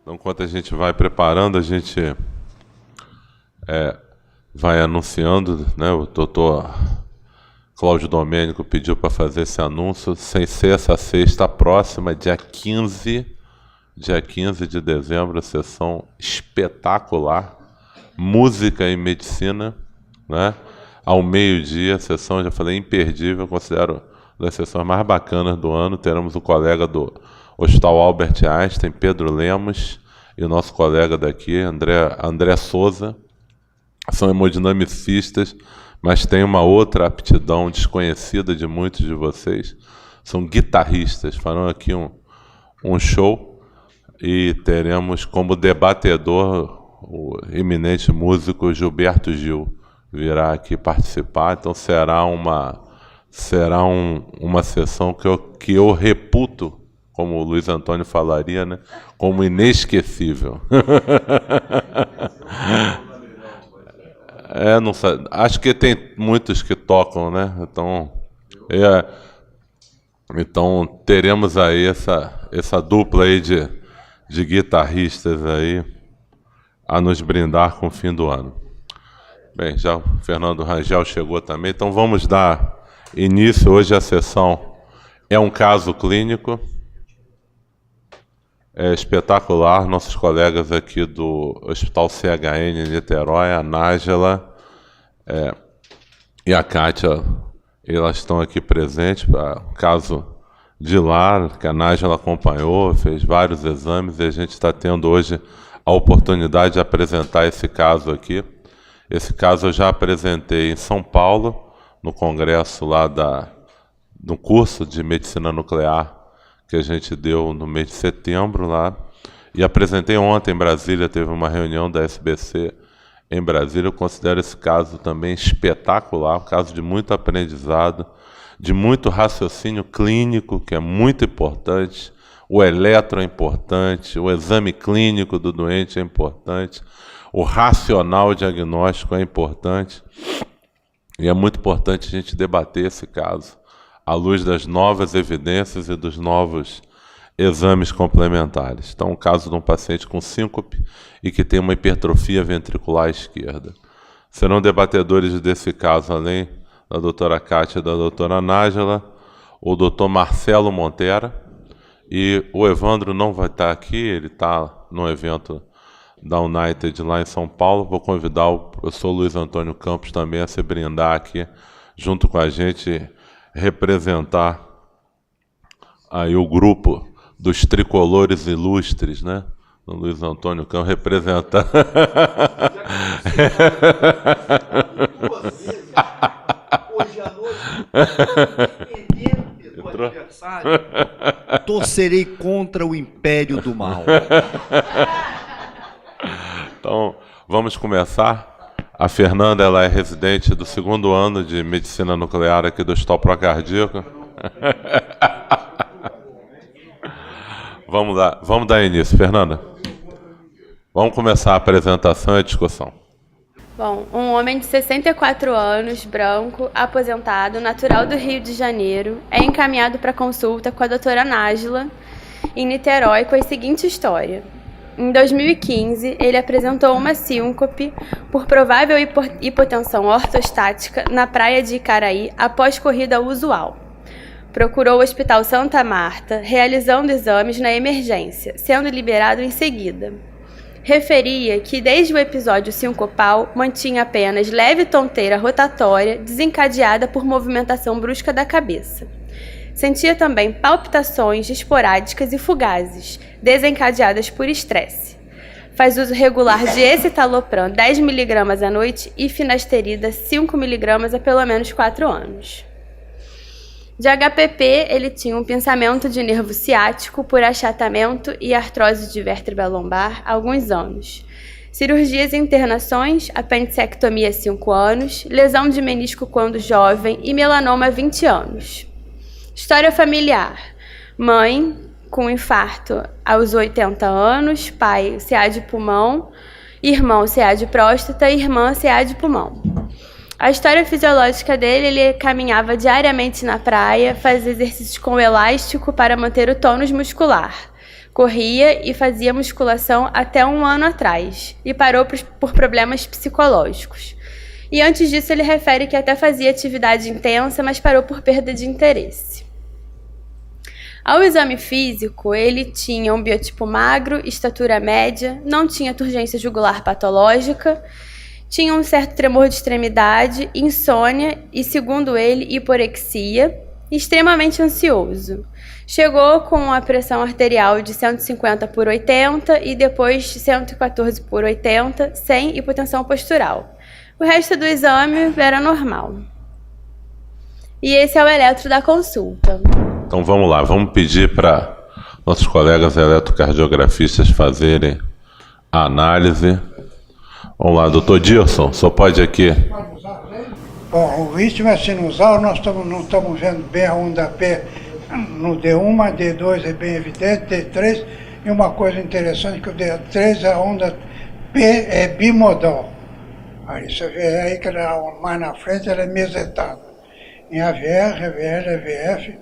Então, enquanto a gente vai preparando, a gente vai anunciando, né? O doutor Cláudio Domênico pediu para fazer esse anúncio, sem ser essa sexta próxima, dia 15 de dezembro, a sessão espetacular, música e medicina, né? Ao meio-dia, a sessão, já falei, imperdível, considero uma das sessões mais bacanas do ano. Teremos o colega do Hospital Albert Einstein, Pedro Lemos, e o nosso colega daqui, André Souza. São hemodinamicistas, mas tem uma outra aptidão desconhecida de muitos de vocês. São guitarristas, farão aqui um show e teremos como debatedor o eminente músico Gilberto Gil, virá aqui participar. Então será uma sessão que eu reputo, como o Luiz Antônio falaria, né, como inesquecível. Não sei, acho que tem muitos que tocam, né? Então teremos aí essa dupla aí de guitarristas aí a nos brindar com o fim do ano. Bem, já o Fernando Rangel chegou também, então vamos dar início. Hoje a sessão é um caso clínico, espetacular. Nossos colegas aqui do Hospital CHN em Niterói, a Nájila e a Kátia, elas estão aqui presentes para o caso de lá, que a Nájila acompanhou, fez vários exames, e a gente está tendo hoje a oportunidade de apresentar esse caso aqui. Esse caso eu já apresentei em São Paulo, no congresso lá no curso de medicina nuclear que a gente deu no mês de setembro lá, e apresentei ontem em Brasília, teve uma reunião da SBC em Brasília. Eu considero esse caso também espetacular, um caso de muito aprendizado, de muito raciocínio clínico, que é muito importante. O eletro é importante, o exame clínico do doente é importante, o racional diagnóstico é importante, e é muito importante a gente debater esse caso à luz das novas evidências e dos novos exames complementares. Então, o caso de um paciente com síncope e que tem uma hipertrofia ventricular esquerda. Serão debatedores desse caso, além da doutora Kátia e da doutora Nájila, o doutor Marcelo Montera, e o Evandro não vai estar aqui, ele está no evento da United lá em São Paulo. Vou convidar o professor Luiz Antônio Campos também a se brindar aqui, junto com a gente, representar aí o grupo dos tricolores ilustres, né? O Luiz Antônio Campos representar. Hoje à noite, do adversário, torcerei contra o império do mal. Então, vamos começar. A Fernanda, ela é residente do 2º ano de medicina nuclear aqui do Hospital Procardíaco. Vamos dar início, Fernanda. Vamos começar a apresentação e a discussão. Bom, um homem de 64 anos, branco, aposentado, natural do Rio de Janeiro, é encaminhado para consulta com a doutora Nájila, em Niterói, com a seguinte história. Em 2015, ele apresentou uma síncope por provável hipotensão ortostática na praia de Icaraí após corrida usual. Procurou o Hospital Santa Marta, realizando exames na emergência, sendo liberado em seguida. Referia que, desde o episódio sincopal, mantinha apenas leve tonteira rotatória desencadeada por movimentação brusca da cabeça. Sentia também palpitações esporádicas e fugazes, desencadeadas por estresse. Faz uso regular de escitalopram 10 mg à noite e finasterida 5 mg há pelo menos 4 anos. De HPP, ele tinha um pinçamento de nervo ciático por achatamento e artrose de vértebra lombar há alguns anos. Cirurgias e internações, apendicectomia há 5 anos, lesão de menisco quando jovem e melanoma há 20 anos. História familiar. Mãe, com infarto aos 80 anos, pai, CA de pulmão, irmão, CA de próstata e irmã, CA de pulmão. A história fisiológica dele, ele caminhava diariamente na praia, fazia exercícios com elástico para manter o tônus muscular. corria e fazia musculação até 1 ano atrás e parou por problemas psicológicos. E antes disso ele refere que até fazia atividade intensa, mas parou por perda de interesse. Ao exame físico, ele tinha um biotipo magro, estatura média, não tinha turgência jugular patológica, tinha um certo tremor de extremidade, insônia e, segundo ele, hiporexia, extremamente ansioso. Chegou com a pressão arterial de 150/80 e depois 114/80, sem hipotensão postural. O resto do exame era normal. E esse é o eletro da consulta. Então vamos lá, vamos pedir para nossos colegas eletrocardiografistas fazerem a análise. Vamos lá, doutor Dirson, só pode aqui. Bom, o ritmo é sinusal, nós não estamos vendo bem a onda P no D1, mas D2 é bem evidente, D3, e uma coisa interessante que o D3, a onda P é bimodal. Aí você vê aí que ela, mais na frente ela é mesetada. Em AVR, AVL, AVF,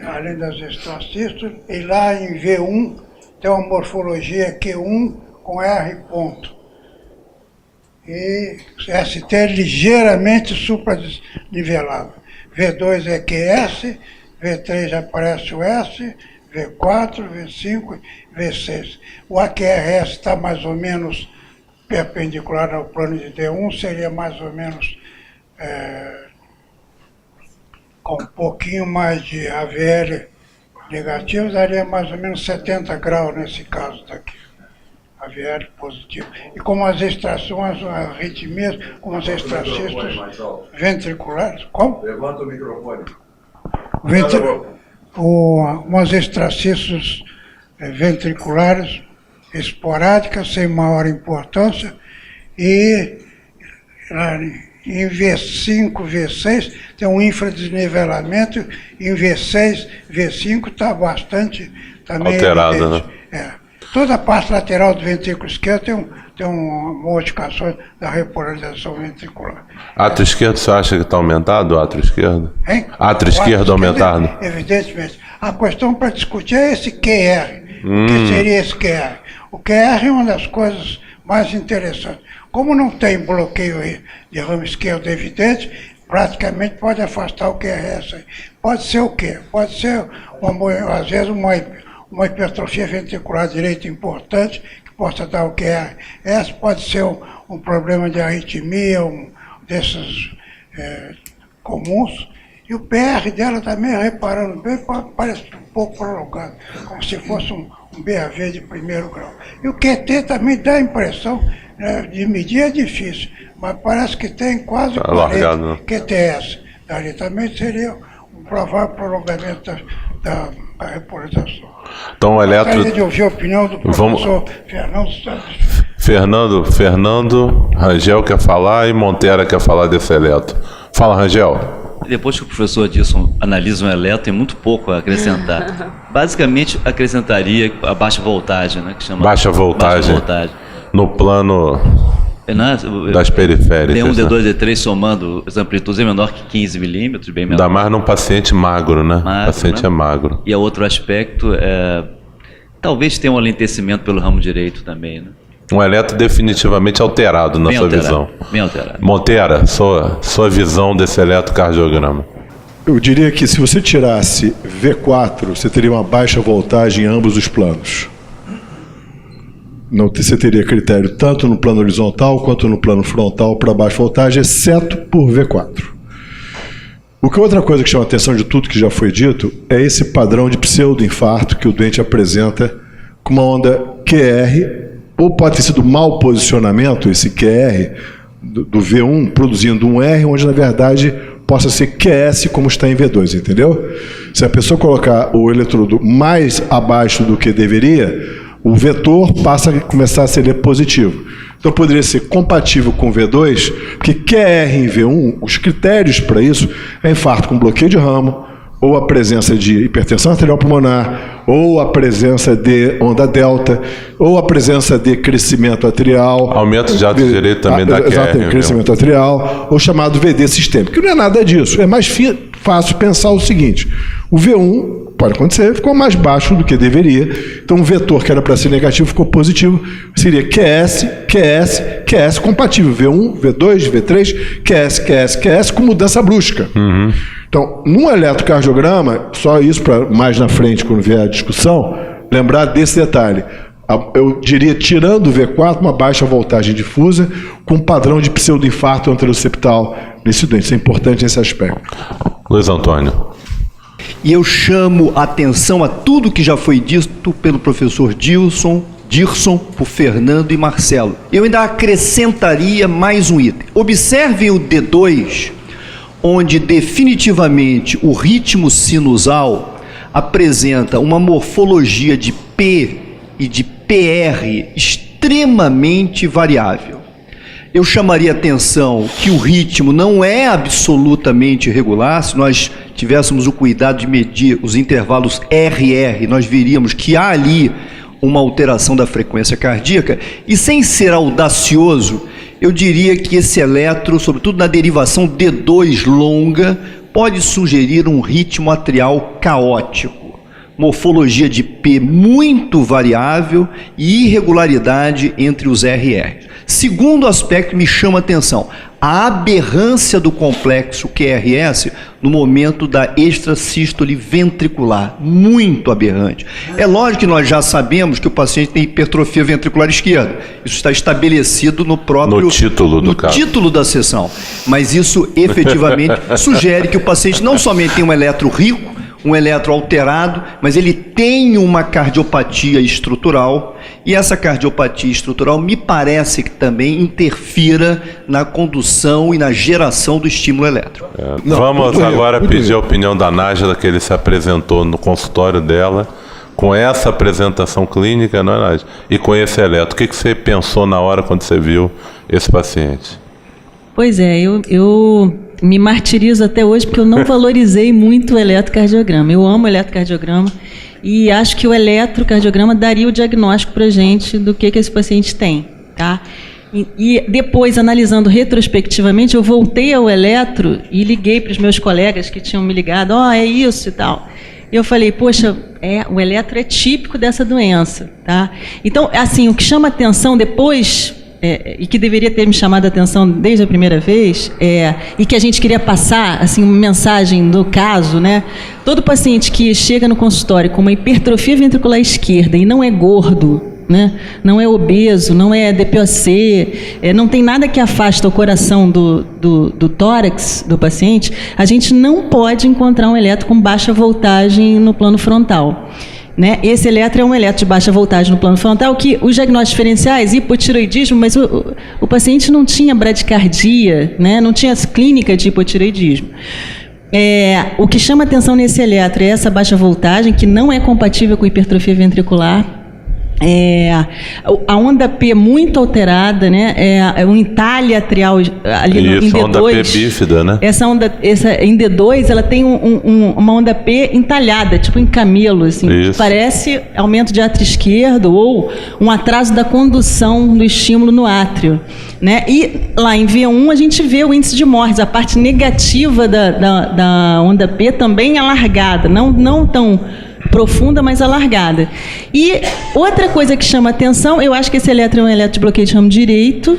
além das extrasístoles, e lá em V1 tem uma morfologia Q1 com R ponto. E ST é ligeiramente supradnivelado. V2 é QS, V3 aparece o S, V4, V5, V6. O AQRS está mais ou menos perpendicular ao plano de D1, seria mais ou menos com um pouquinho mais de AVL negativo, daria mais ou menos 70 graus nesse caso daqui. AVL positivo. E como as extrações, as arritmias, como as extracistas ventriculares. Como? Levanta o microfone. Umas extracistas ventriculares esporádicas, sem maior importância, e em V5, V6 tem um infradesnivelamento, em V6, V5 está bastante também alterado, evidente. né? Toda a parte lateral do ventrículo esquerdo tem uma modificação da repolarização ventricular. Átrio esquerdo, você acha que está aumentado o átrio esquerdo? Hein? Átrio esquerdo aumentado? Evidentemente. A questão para discutir é esse QR. O que seria esse QR? O QR é uma das coisas mais interessantes. Como não tem bloqueio de ramo esquerdo evidente, praticamente pode afastar o QRS. Pode ser o quê? Pode ser, às vezes, uma hipertrofia ventricular direita importante, que possa dar o QRS, pode ser um problema de arritmia, desses comuns. E o PR dela também, reparando bem, parece um pouco prolongado, como se fosse um BAV de primeiro grau. E o QT também dá a impressão, de medir é difícil, mas parece que tem quase 40 QTS. Dali também seria um provável prolongamento da repolarização. Então o eletro... Gostaria de ouvir a opinião do professor Fernando Santos. Fernando, Rangel quer falar e Montera quer falar desse eletro. Fala, Rangel. Depois que o professor Dilson analisa um eletro, tem muito pouco a acrescentar. Basicamente, acrescentaria a baixa voltagem, né? Que chama Baixa voltagem. No plano das periféricas. D1, D2, D3 somando as amplitudes é menor que 15 milímetros, bem menor. Ainda mais num paciente magro, né? O paciente é magro. E outro aspecto talvez tenha um alentecimento pelo ramo direito também, né? Um eletro definitivamente alterado na sua visão. Bem alterado. Montera, sua visão desse eletrocardiograma. Eu diria que se você tirasse V4, você teria uma baixa voltagem em ambos os planos. Não, você teria critério tanto no plano horizontal quanto no plano frontal para baixa voltagem, exceto por V4. Outra coisa que chama a atenção de tudo que já foi dito é esse padrão de pseudoinfarto que o doente apresenta com uma onda QR, ou pode ter sido mau posicionamento, esse QR do V1 produzindo um R, onde na verdade possa ser QS como está em V2, entendeu? Se a pessoa colocar o eletrodo mais abaixo do que deveria, o vetor passa a começar a ser positivo. Então poderia ser compatível com V2, porque QR em V1, os critérios para isso é infarto com bloqueio de ramo, ou a presença de hipertensão arterial pulmonar, ou a presença de onda delta, ou a presença de crescimento atrial. Aumento de átrio direito também da QR. Exatamente, crescimento atrial, ou chamado VD sistêmico, que não é nada disso. É mais fácil pensar o seguinte: o V1 pode acontecer, ficou mais baixo do que deveria. Então o vetor que era para ser negativo ficou positivo. Seria QS compatível. V1, V2, V3, QS, com mudança brusca. Então, num eletrocardiograma, só isso para mais na frente, quando vier a discussão, lembrar desse detalhe. Eu diria, tirando o V4, uma baixa voltagem difusa com um padrão de pseudoinfarto anteroseptal nesse doente. Isso é importante nesse aspecto. Luiz Antônio. E eu chamo a atenção a tudo que já foi dito pelo professor Dirson, por Fernando e Marcelo. Eu ainda acrescentaria mais um item. Observem o D2, onde definitivamente o ritmo sinusal apresenta uma morfologia de P e de PR extremamente variável. Eu chamaria atenção que o ritmo não é absolutamente irregular. Se nós tivéssemos o cuidado de medir os intervalos RR, nós veríamos que há ali uma alteração da frequência cardíaca, e sem ser audacioso, eu diria que esse eletro, sobretudo na derivação D2 longa, pode sugerir um ritmo atrial caótico. Morfologia de P muito variável e irregularidade entre os RR. Segundo aspecto que me chama a atenção, a aberrância do complexo QRS no momento da extrasístole ventricular, muito aberrante. É lógico que nós já sabemos que o paciente tem hipertrofia ventricular esquerda. Isso está estabelecido no próprio título da sessão. Mas isso efetivamente sugere que o paciente não somente tem um eletro rico, um eletro alterado, mas ele tem uma cardiopatia estrutural, e essa cardiopatia estrutural me parece que também interfira na condução e na geração do estímulo elétrico. Vamos agora pedir a opinião da Nájila, que ele se apresentou no consultório dela, com essa apresentação clínica, não é, Nájila? E com esse eletro. O que você pensou na hora quando você viu esse paciente? Pois é, eu me martirizo até hoje porque eu não valorizei muito o eletrocardiograma. Eu amo o eletrocardiograma e acho que o eletrocardiograma daria o diagnóstico para a gente do que esse paciente tem, tá? E depois, analisando retrospectivamente, eu voltei ao eletro e liguei para os meus colegas que tinham me ligado, é isso e tal. E eu falei, poxa, o eletro é típico dessa doença, tá? Então, assim, o que chama atenção depois... e que deveria ter me chamado a atenção desde a primeira vez, e que a gente queria passar, assim, uma mensagem do caso, né? Todo paciente que chega no consultório com uma hipertrofia ventricular esquerda e não é gordo, né? Não é obeso, não é DPOC, não tem nada que afasta o coração do tórax do paciente, a gente não pode encontrar um eletro com baixa voltagem no plano frontal. Né? Esse eletro é um eletro de baixa voltagem no plano frontal, que os diagnósticos diferenciais, hipotireoidismo, mas o paciente não tinha bradicardia, né? Não tinha clínica de hipotireoidismo. O que chama atenção nesse eletro é essa baixa voltagem, que não é compatível com hipertrofia ventricular. A onda P muito alterada, né? É um entalhe atrial ali em D2. Onda P bífida, né? Em D2 ela tem uma onda P entalhada, tipo em camelo, assim, que parece aumento de átrio esquerdo ou um atraso da condução do estímulo no átrio, né? E lá em V1 a gente vê o índice de mortes, a parte negativa da onda P também alargada, não tão profunda, mas alargada. E outra coisa que chama atenção, eu acho que esse eletro é um eletro de bloqueio de ramo direito,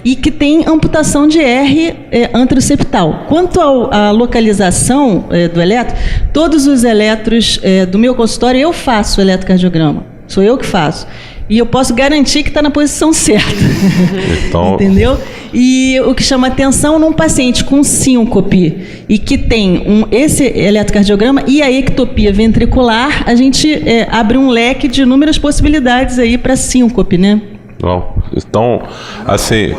e que tem amputação de R anteroseptal. Quanto à localização do eletro, todos os eletros do meu consultório eu faço o eletrocardiograma, sou eu que faço. E eu posso garantir que está na posição certa. Então... Entendeu? E o que chama atenção num paciente com síncope e que tem esse eletrocardiograma e a ectopia ventricular, a gente abre um leque de inúmeras possibilidades aí para síncope, né? Então, assim...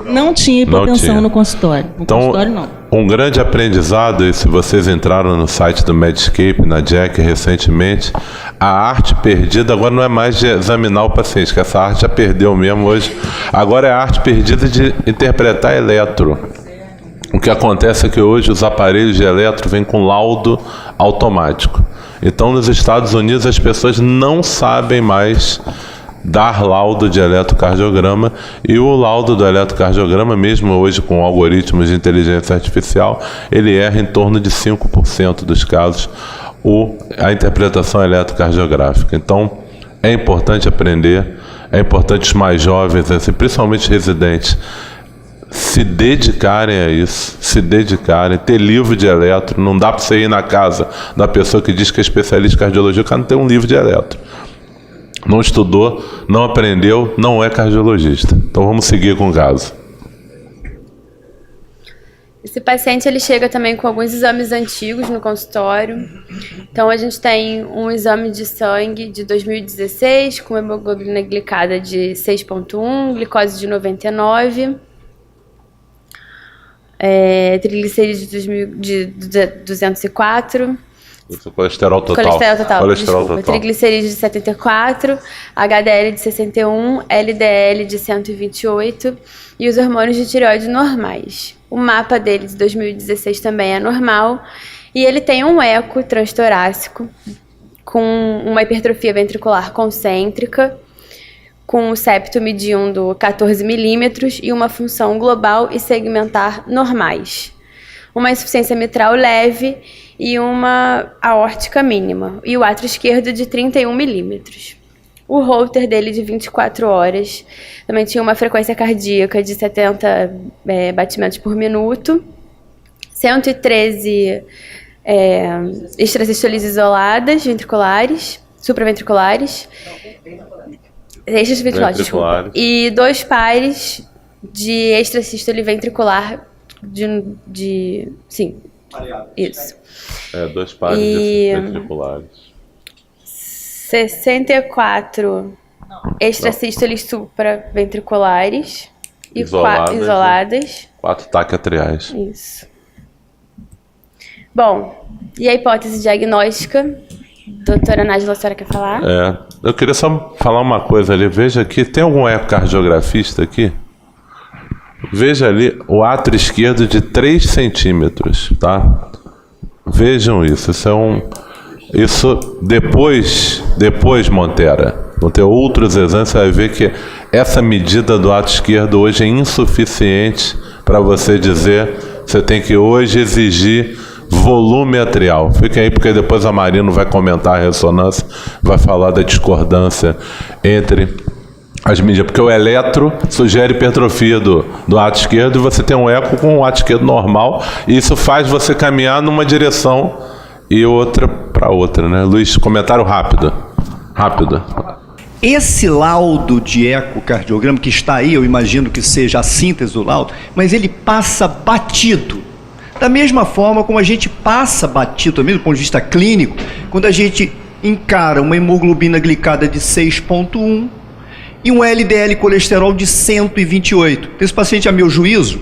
Não tinha hipotensão no consultório. No consultório, não. Um grande aprendizado, e se vocês entraram no site do Medscape, na Jack, recentemente, a arte perdida agora não é mais de examinar o paciente, que essa arte já perdeu mesmo hoje. Agora é a arte perdida de interpretar eletro. O que acontece é que hoje os aparelhos de eletro vêm com laudo automático. Então, nos Estados Unidos, as pessoas não sabem mais dar laudo de eletrocardiograma, e o laudo do eletrocardiograma, mesmo hoje com algoritmos de inteligência artificial, ele erra em torno de 5% dos casos. a interpretação eletrocardiográfica. Então, é importante aprender, é importante os mais jovens, assim, principalmente residentes, se dedicarem a isso, se dedicarem, ter livro de eletro. Não dá para você ir na casa da pessoa que diz que é especialista em cardiologia, o cara não tem um livro de eletro. Não estudou, não aprendeu, não é cardiologista. Então vamos seguir com o caso. Esse paciente ele chega também com alguns exames antigos no consultório. Então a gente tem um exame de sangue de 2016 com hemoglobina glicada de 6,1, glicose de 99. Triglicerídeos de 204. Isso, colesterol total. Colesterol total. Triglicerídeos de 74, HDL de 61, LDL de 128 e os hormônios de tireoide normais. O mapa dele de 2016 também é normal e ele tem um eco transtorácico com uma hipertrofia ventricular concêntrica, com o septo medindo 14 milímetros e uma função global e segmentar normais. Uma insuficiência mitral leve e uma aórtica mínima. E o átrio esquerdo de 31 milímetros. O Holter dele de 24 horas também tinha uma frequência cardíaca de 70 batimentos por minuto, 113 extrasístoles isoladas ventriculares, supraventriculares, extraventriculares, desculpa, e 2 pares de extrasístole ventricular sim, isso. 2 pares de ventriculares. 64 extrasístoles supraventriculares isoladas. 4 taquiatriais. Isso. Bom, e a hipótese diagnóstica? Doutora Nájila, a senhora quer falar? Eu queria só falar uma coisa ali. Veja aqui, tem algum ecocardiografista aqui? Veja ali o átrio esquerdo de 3 centímetros, tá? Vejam isso. Isso depois, Montera, vão ter outros exames, você vai ver que essa medida do átrio esquerdo hoje é insuficiente para você dizer, você tem que hoje exigir volume atrial. Fiquem aí, porque depois a Marina vai comentar a ressonância, vai falar da discordância entre as medidas, porque o eletro sugere hipertrofia do átrio esquerdo e você tem um eco com o átrio esquerdo normal, e isso faz você caminhar numa direção e outra para outra, né? Luiz, comentário rápido. Esse laudo de ecocardiograma que está aí, eu imagino que seja a síntese do laudo, mas ele passa batido. Da mesma forma como a gente passa batido também, do ponto de vista clínico, quando a gente encara uma hemoglobina glicada de 6,1 e um LDL colesterol de 128. Esse paciente, a meu juízo,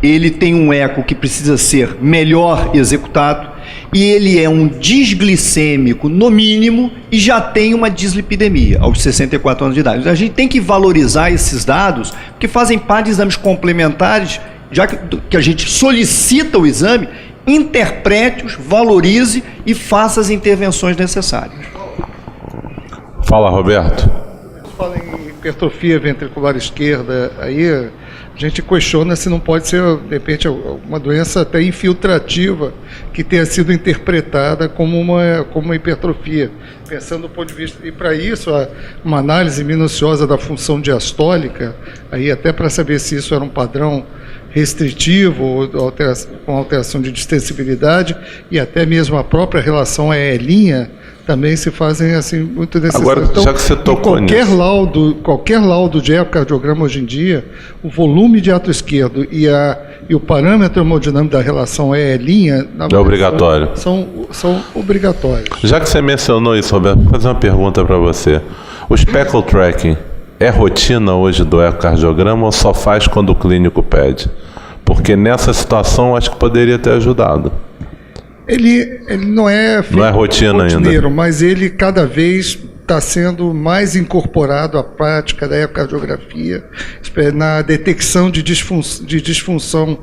ele tem um eco que precisa ser melhor executado e ele é um desglicêmico no mínimo e já tem uma dislipidemia aos 64 anos de idade. A gente tem que valorizar esses dados porque fazem parte de exames complementares, já que a gente solicita o exame, interprete-os, valorize e faça as intervenções necessárias. Fala, Roberto. Fala em hipertrofia ventricular esquerda, aí a gente questiona se não pode ser, de repente, uma doença até infiltrativa que tenha sido interpretada como uma hipertrofia, pensando do ponto de vista, e para isso uma análise minuciosa da função diastólica, aí até para saber se isso era um padrão restritivo ou com alteração de distensibilidade, e até mesmo a própria relação EE', também se fazem assim muito necessárias. Agora, então, já que você tocou qualquer laudo de ecocardiograma hoje em dia, o volume de átrio esquerdo e o parâmetro hemodinâmico da relação EE', é obrigatório. São obrigatórios. Já que você mencionou isso, Roberto, vou fazer uma pergunta para você. O speckle tracking é rotina hoje do ecocardiograma ou só faz quando o clínico pede? Porque nessa situação acho que poderia ter ajudado. Ele não é rotina ainda, mas ele cada vez está sendo mais incorporado à prática da ecocardiografia na detecção de disfunção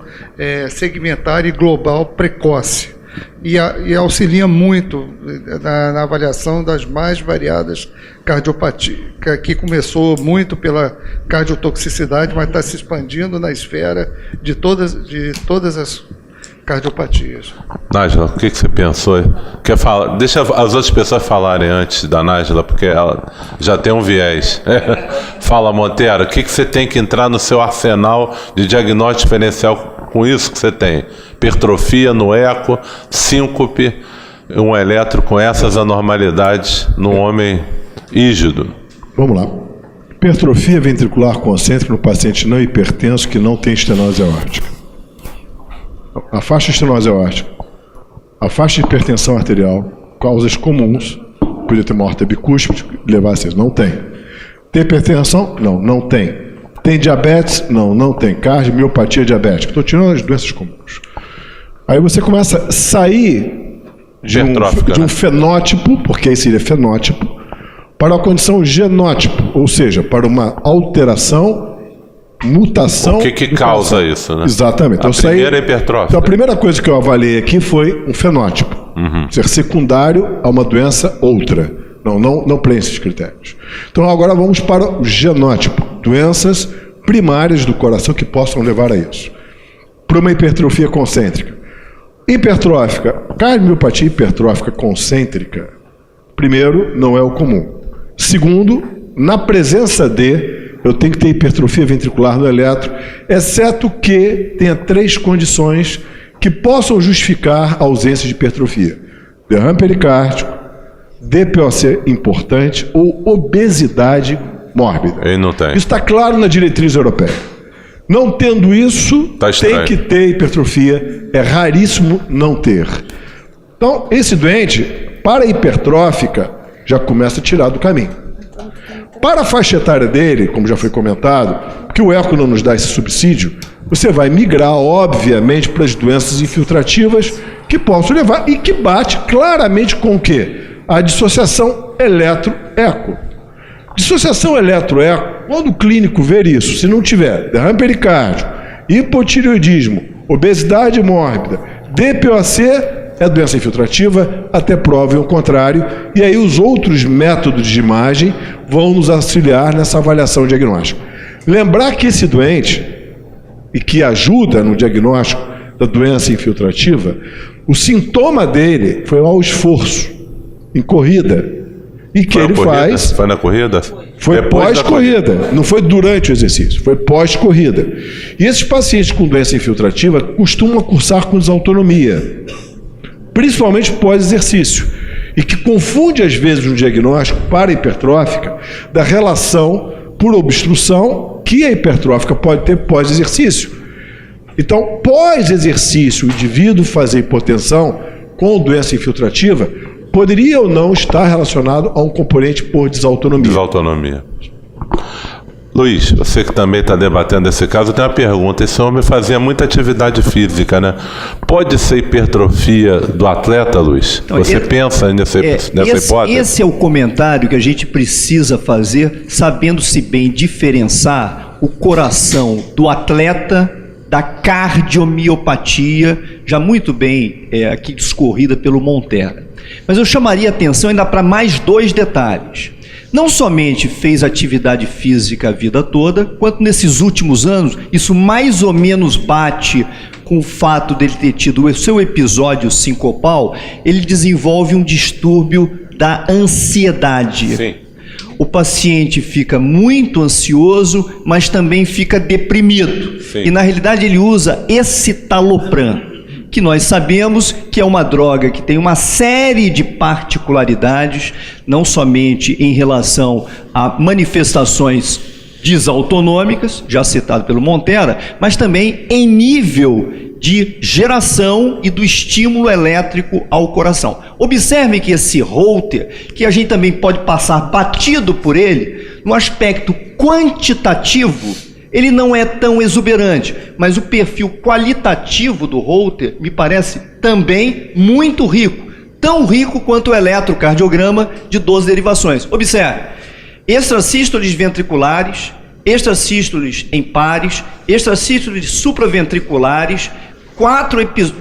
segmentar e global precoce e auxilia muito na avaliação das mais variadas cardiopatias, que começou muito pela cardiotoxicidade, mas está se expandindo na esfera de todas as cardiopatias. Nájila, o que você pensou? Quer falar? Deixa as outras pessoas falarem antes da Nájila, porque ela já tem um viés. Fala, Monteiro, o que você tem que entrar no seu arsenal de diagnóstico diferencial com isso que você tem? Hipertrofia no eco, síncope, um eletro com essas anormalidades num homem rígido. Vamos lá. Hipertrofia ventricular concêntrica no paciente não hipertenso que não tem estenose aórtica. Afasta a estenose aórtica. Afasta a hipertensão arterial. Causas comuns. Podia ter uma aorta bicúspide, levar a ser. Não tem. Tem hipertensão? Não, não tem. Tem diabetes? Não, não tem. Cardiomiopatia diabética. Estou tirando as doenças comuns. Aí você começa a sair de um fenótipo, porque aí seria fenótipo, para a condição genótipo, ou seja, para uma alteração, mutação... O que causa isso, né? Exatamente. A primeira é hipertrófica. Então, a primeira coisa que eu avaliei aqui foi um fenótipo. Ser secundário a uma doença outra. Não preenche esses critérios. Então, agora vamos para o genótipo. Doenças primárias do coração que possam levar a isso. Para uma hipertrofia concêntrica. Hipertrófica, cardiomiopatia hipertrófica concêntrica, primeiro, não é o comum. Segundo, na presença de, eu tenho que ter hipertrofia ventricular no eletro, exceto que tenha 3 condições que possam justificar a ausência de hipertrofia: derrame pericárdico, DPOC importante ou obesidade mórbida. Ele não tem. Isso está claro na diretriz europeia. Não tendo isso, tem que ter hipertrofia. É raríssimo não ter. Então, esse doente, para a hipertrófica, já começa a tirar do caminho. Para a faixa etária dele, como já foi comentado, porque o eco não nos dá esse subsídio, você vai migrar, obviamente, para as doenças infiltrativas que possam levar e que bate claramente com o quê? A dissociação eletro-eco. Dissociação eletro-eco, quando o clínico ver isso, se não tiver derrame pericárdico, hipotireoidismo, obesidade mórbida, DPOC, é doença infiltrativa, até provem o contrário, e aí os outros métodos de imagem vão nos auxiliar nessa avaliação diagnóstica. Lembrar que esse doente, e que ajuda no diagnóstico da doença infiltrativa, o sintoma dele foi ao esforço, em corrida, e que ele faz... Foi na corrida? Foi pós-corrida, não foi durante o exercício, foi pós-corrida. E esses pacientes com doença infiltrativa costumam cursar com desautonomia, principalmente pós-exercício, e que confunde às vezes um diagnóstico para hipertrófica da relação por obstrução que a hipertrófica pode ter pós-exercício. Então, pós-exercício, o indivíduo fazer hipotensão com doença infiltrativa poderia ou não estar relacionado a um componente por desautonomia. Desautonomia. Luiz, você que também está debatendo esse caso, tem uma pergunta. Esse homem fazia muita atividade física, né? Pode ser hipertrofia do atleta, Luiz? Então, você pensa nessa hipótese? Esse é o comentário que a gente precisa fazer, sabendo-se bem diferenciar o coração do atleta da cardiomiopatia, já muito bem aqui discorrida pelo Montero. Mas eu chamaria atenção ainda para mais 2 detalhes. Não somente fez atividade física a vida toda, quanto nesses últimos anos, isso mais ou menos bate com o fato dele ter tido o seu episódio sincopal, ele desenvolve um distúrbio da ansiedade. Sim. O paciente fica muito ansioso, mas também fica deprimido. Sim. E na realidade ele usa escitalopram, que nós sabemos que é uma droga que tem uma série de particularidades, não somente em relação a manifestações desautonômicas, já citado pelo Montero, mas também em nível de geração e do estímulo elétrico ao coração. Observe que esse Holter, que a gente também pode passar batido por ele, no aspecto quantitativo, ele não é tão exuberante, mas o perfil qualitativo do Holter me parece também muito rico, tão rico quanto o eletrocardiograma de 12 derivações. Observe, extrasístoles ventriculares, extrasístoles em pares, extrasístoles supraventriculares,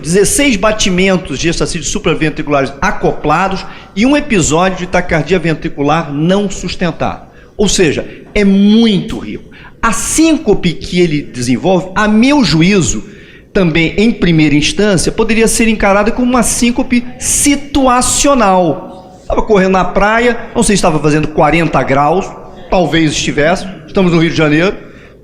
16 batimentos de extrasístoles supraventriculares acoplados e um episódio de taquicardia ventricular não sustentado. Ou seja, é muito rico. A síncope que ele desenvolve, a meu juízo, também em primeira instância, poderia ser encarada como uma síncope situacional. Estava correndo na praia, não sei se estava fazendo 40 graus, talvez estivesse, estamos no Rio de Janeiro,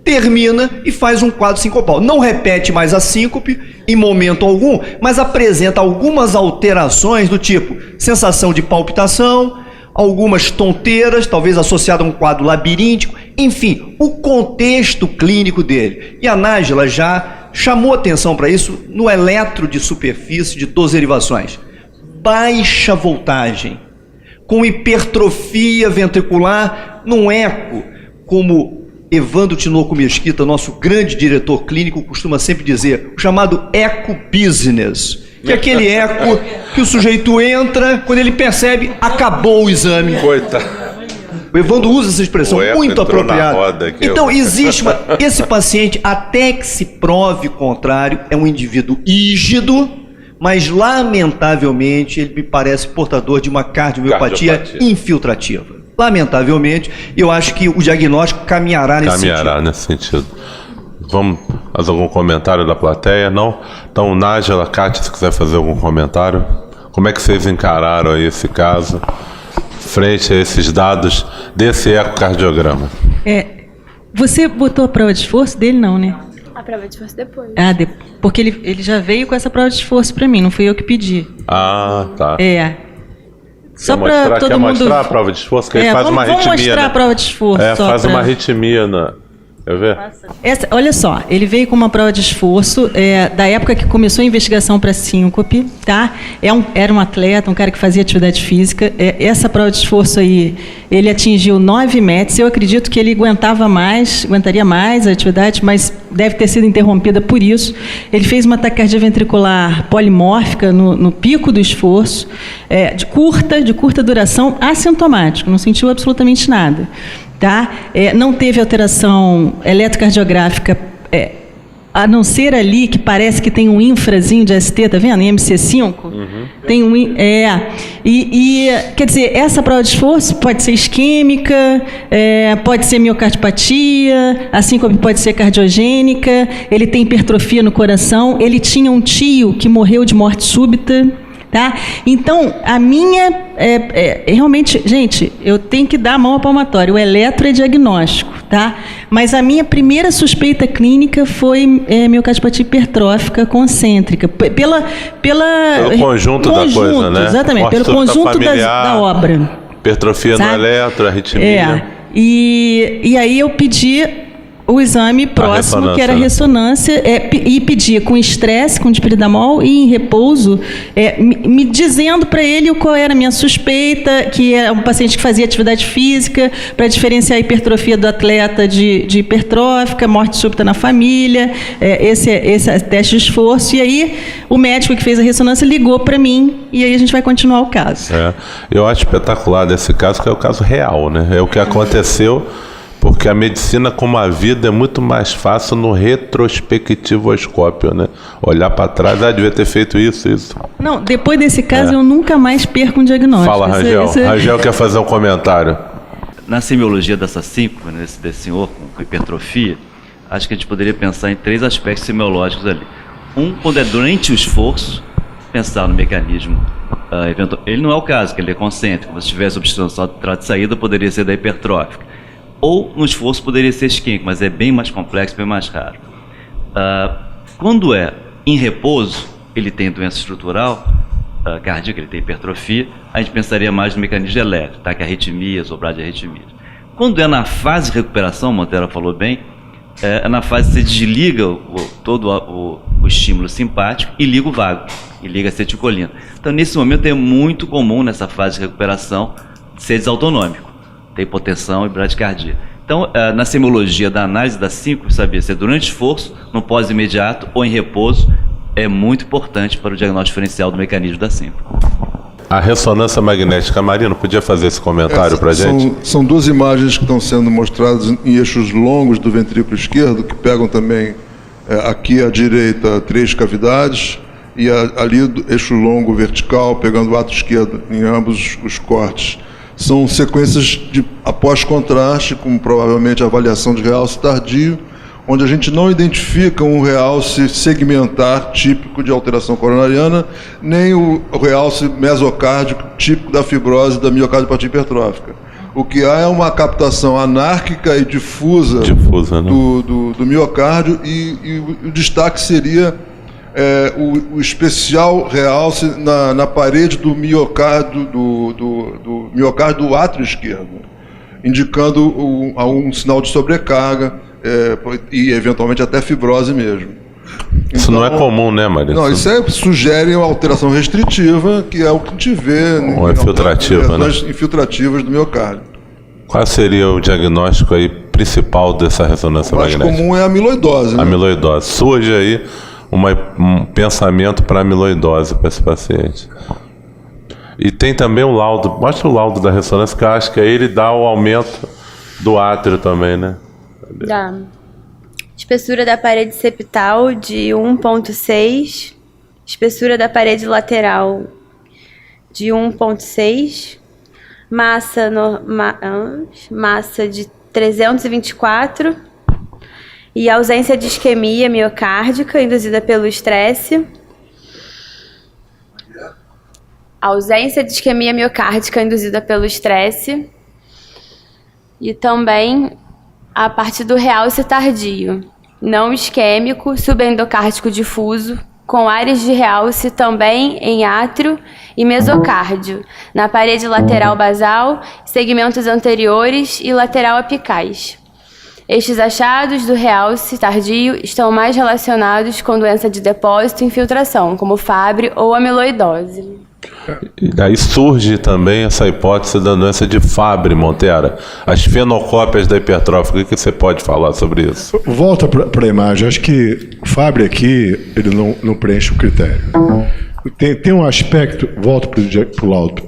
termina e faz um quadro sincopal. Não repete mais a síncope em momento algum, mas apresenta algumas alterações do tipo sensação de palpitação, algumas tonteiras, talvez associada a um quadro labiríntico, enfim, o contexto clínico dele. E a Nájila já chamou atenção para isso no eletro de superfície de 12 derivações. Baixa voltagem, com hipertrofia ventricular num eco, como Evandro Tinoco Mesquita, nosso grande diretor clínico, costuma sempre dizer, o chamado eco business, que é aquele eco que o sujeito entra, quando ele percebe, acabou o exame. Coitado. O Evandro usa essa expressão muito apropriada. Então, existe esse paciente, até que se prove o contrário, é um indivíduo rígido, mas lamentavelmente ele me parece portador de uma cardiopatia infiltrativa. Lamentavelmente, eu acho que o diagnóstico caminhará nesse sentido. Vamos, mais algum comentário da plateia? Não? Então, Nájila, Kátia, se quiser fazer algum comentário. Como é que vocês encararam aí esse caso, frente a esses dados desse ecocardiograma? Você botou a prova de esforço dele, não, né? A prova de esforço depois. Porque ele já veio com essa prova de esforço para mim, não fui eu que pedi. Ah, tá. Só para todo mundo... Quer mostrar a prova de esforço? Que ele faz uma arritmia. Vamos mostrar a prova de esforço. Faz uma arritmia na... Quer ver? Olha só, ele veio com uma prova de esforço da época que começou a investigação para síncope, tá? Era um atleta, um cara que fazia atividade física. Essa prova de esforço aí, ele atingiu 9 metros. Eu acredito que ele aguentaria mais a atividade, mas deve ter sido interrompida por isso. Ele fez uma taquicardia ventricular polimórfica no pico do esforço, de curta duração, assintomático, não sentiu absolutamente nada. Tá? Não teve alteração eletrocardiográfica, a não ser ali que parece que tem um infrazinho de ST, tá vendo? Em MC5. Tem um... quer dizer, essa prova de esforço pode ser isquêmica, pode ser miocardiopatia, assim como pode ser cardiogênica, ele tem hipertrofia no coração, ele tinha um tio que morreu de morte súbita. Tá? Então, a minha... realmente, gente, eu tenho que dar a mão ao palmatório. O eletro é diagnóstico, tá? Mas a minha primeira suspeita clínica foi miocardiopatia hipertrófica concêntrica. Pelo conjunto da coisa, né? Exatamente, pelo conjunto da obra. Hipertrofia no eletro, arritmia. E aí eu pedi o exame próximo, que era a ressonância, e pedia com estresse, com dipiridamol, e em repouso, me dizendo para ele qual era a minha suspeita, que é um paciente que fazia atividade física, para diferenciar a hipertrofia do atleta de hipertrófica, morte súbita na família, esse é teste de esforço. E aí o médico que fez a ressonância ligou para mim, e aí a gente vai continuar o caso. Eu acho espetacular desse caso, que é o caso real, né? É o que aconteceu. Porque a medicina, como a vida, é muito mais fácil no retrospectivoscópio, né? Olhar para trás, devia ter feito isso. Não, depois desse caso eu nunca mais perco um diagnóstico. Fala, Rangel. Rangel quer fazer um comentário. Na semiologia dessa síncope, desse senhor com hipertrofia, acho que a gente poderia pensar em 3 aspectos semiológicos ali. Quando é durante o esforço, pensar no mecanismo eventual. Ele não é o caso, que ele é concêntrico. Se tivesse obstrução de saída, poderia ser da hipertrófica. Ou no esforço poderia ser isquêmico, mas é bem mais complexo, bem mais raro. Quando é em repouso, ele tem doença estrutural cardíaca, ele tem hipertrofia, a gente pensaria mais no mecanismo elétrico, tá? Que é arritmias ou bradiarritmias. Quando é na fase de recuperação, Montero falou bem, é na fase que você desliga todo o estímulo simpático e liga o vago, e liga a acetilcolina. Então, nesse momento, é muito comum, nessa fase de recuperação, ser desautonômico. Tem hipotensão e bradicardia. Então, na semiologia da análise da síncope, sabia se é durante esforço, no pós-imediato ou em repouso, é muito importante para o diagnóstico diferencial do mecanismo da síncope. A ressonância magnética, Marino, podia fazer esse comentário para a gente? São 2 imagens que estão sendo mostradas em eixos longos do ventrículo esquerdo, que pegam também, aqui à direita, 3 cavidades, e ali do eixo longo vertical, pegando o ato esquerdo em ambos os cortes. São sequências após contraste, com provavelmente avaliação de realce tardio, onde a gente não identifica um realce segmentar típico de alteração coronariana, nem o realce mesocárdico típico da fibrose da miocardiopatia hipertrófica. O que há é uma captação anárquica e difusa né? do miocárdio, e o destaque seria o especial realce na parede do miocárdio do miocárdio do átrio esquerdo, indicando um sinal de sobrecarga e eventualmente até fibrose mesmo. Isso não é comum, né, Maria? Não, isso sugere uma alteração restritiva, que é o que a gente vê ou infiltrativa, nas infiltrativas do miocárdio. Qual seria o diagnóstico aí principal dessa ressonância magnética? O mais comum é a amiloidose. Né? Amiloidose. Surge aí um pensamento para amiloidose para esse paciente. E tem também o laudo, mostra o laudo da ressonância, que eu acho que aí ele dá o aumento do átrio também, né? Dá. Espessura da parede septal de 1,6. Espessura da parede lateral de 1,6. Massa de 324. E ausência de isquemia miocárdica induzida pelo estresse. Ausência de isquemia miocárdica induzida pelo estresse. E também a parte do realce tardio, não isquêmico, subendocárdico difuso, com áreas de realce também em átrio e mesocárdio, na parede lateral basal, segmentos anteriores e lateral apicais. Estes achados do realce tardio estão mais relacionados com doença de depósito e infiltração, como Fabry ou amiloidose. E daí surge também essa hipótese da doença de Fabry, Montera. As fenocópias da hipertrófica, o que você pode falar sobre isso? Volta para a imagem. Acho que o Fabry aqui, ele não preenche o critério. Tem um aspecto, volta para o laudo.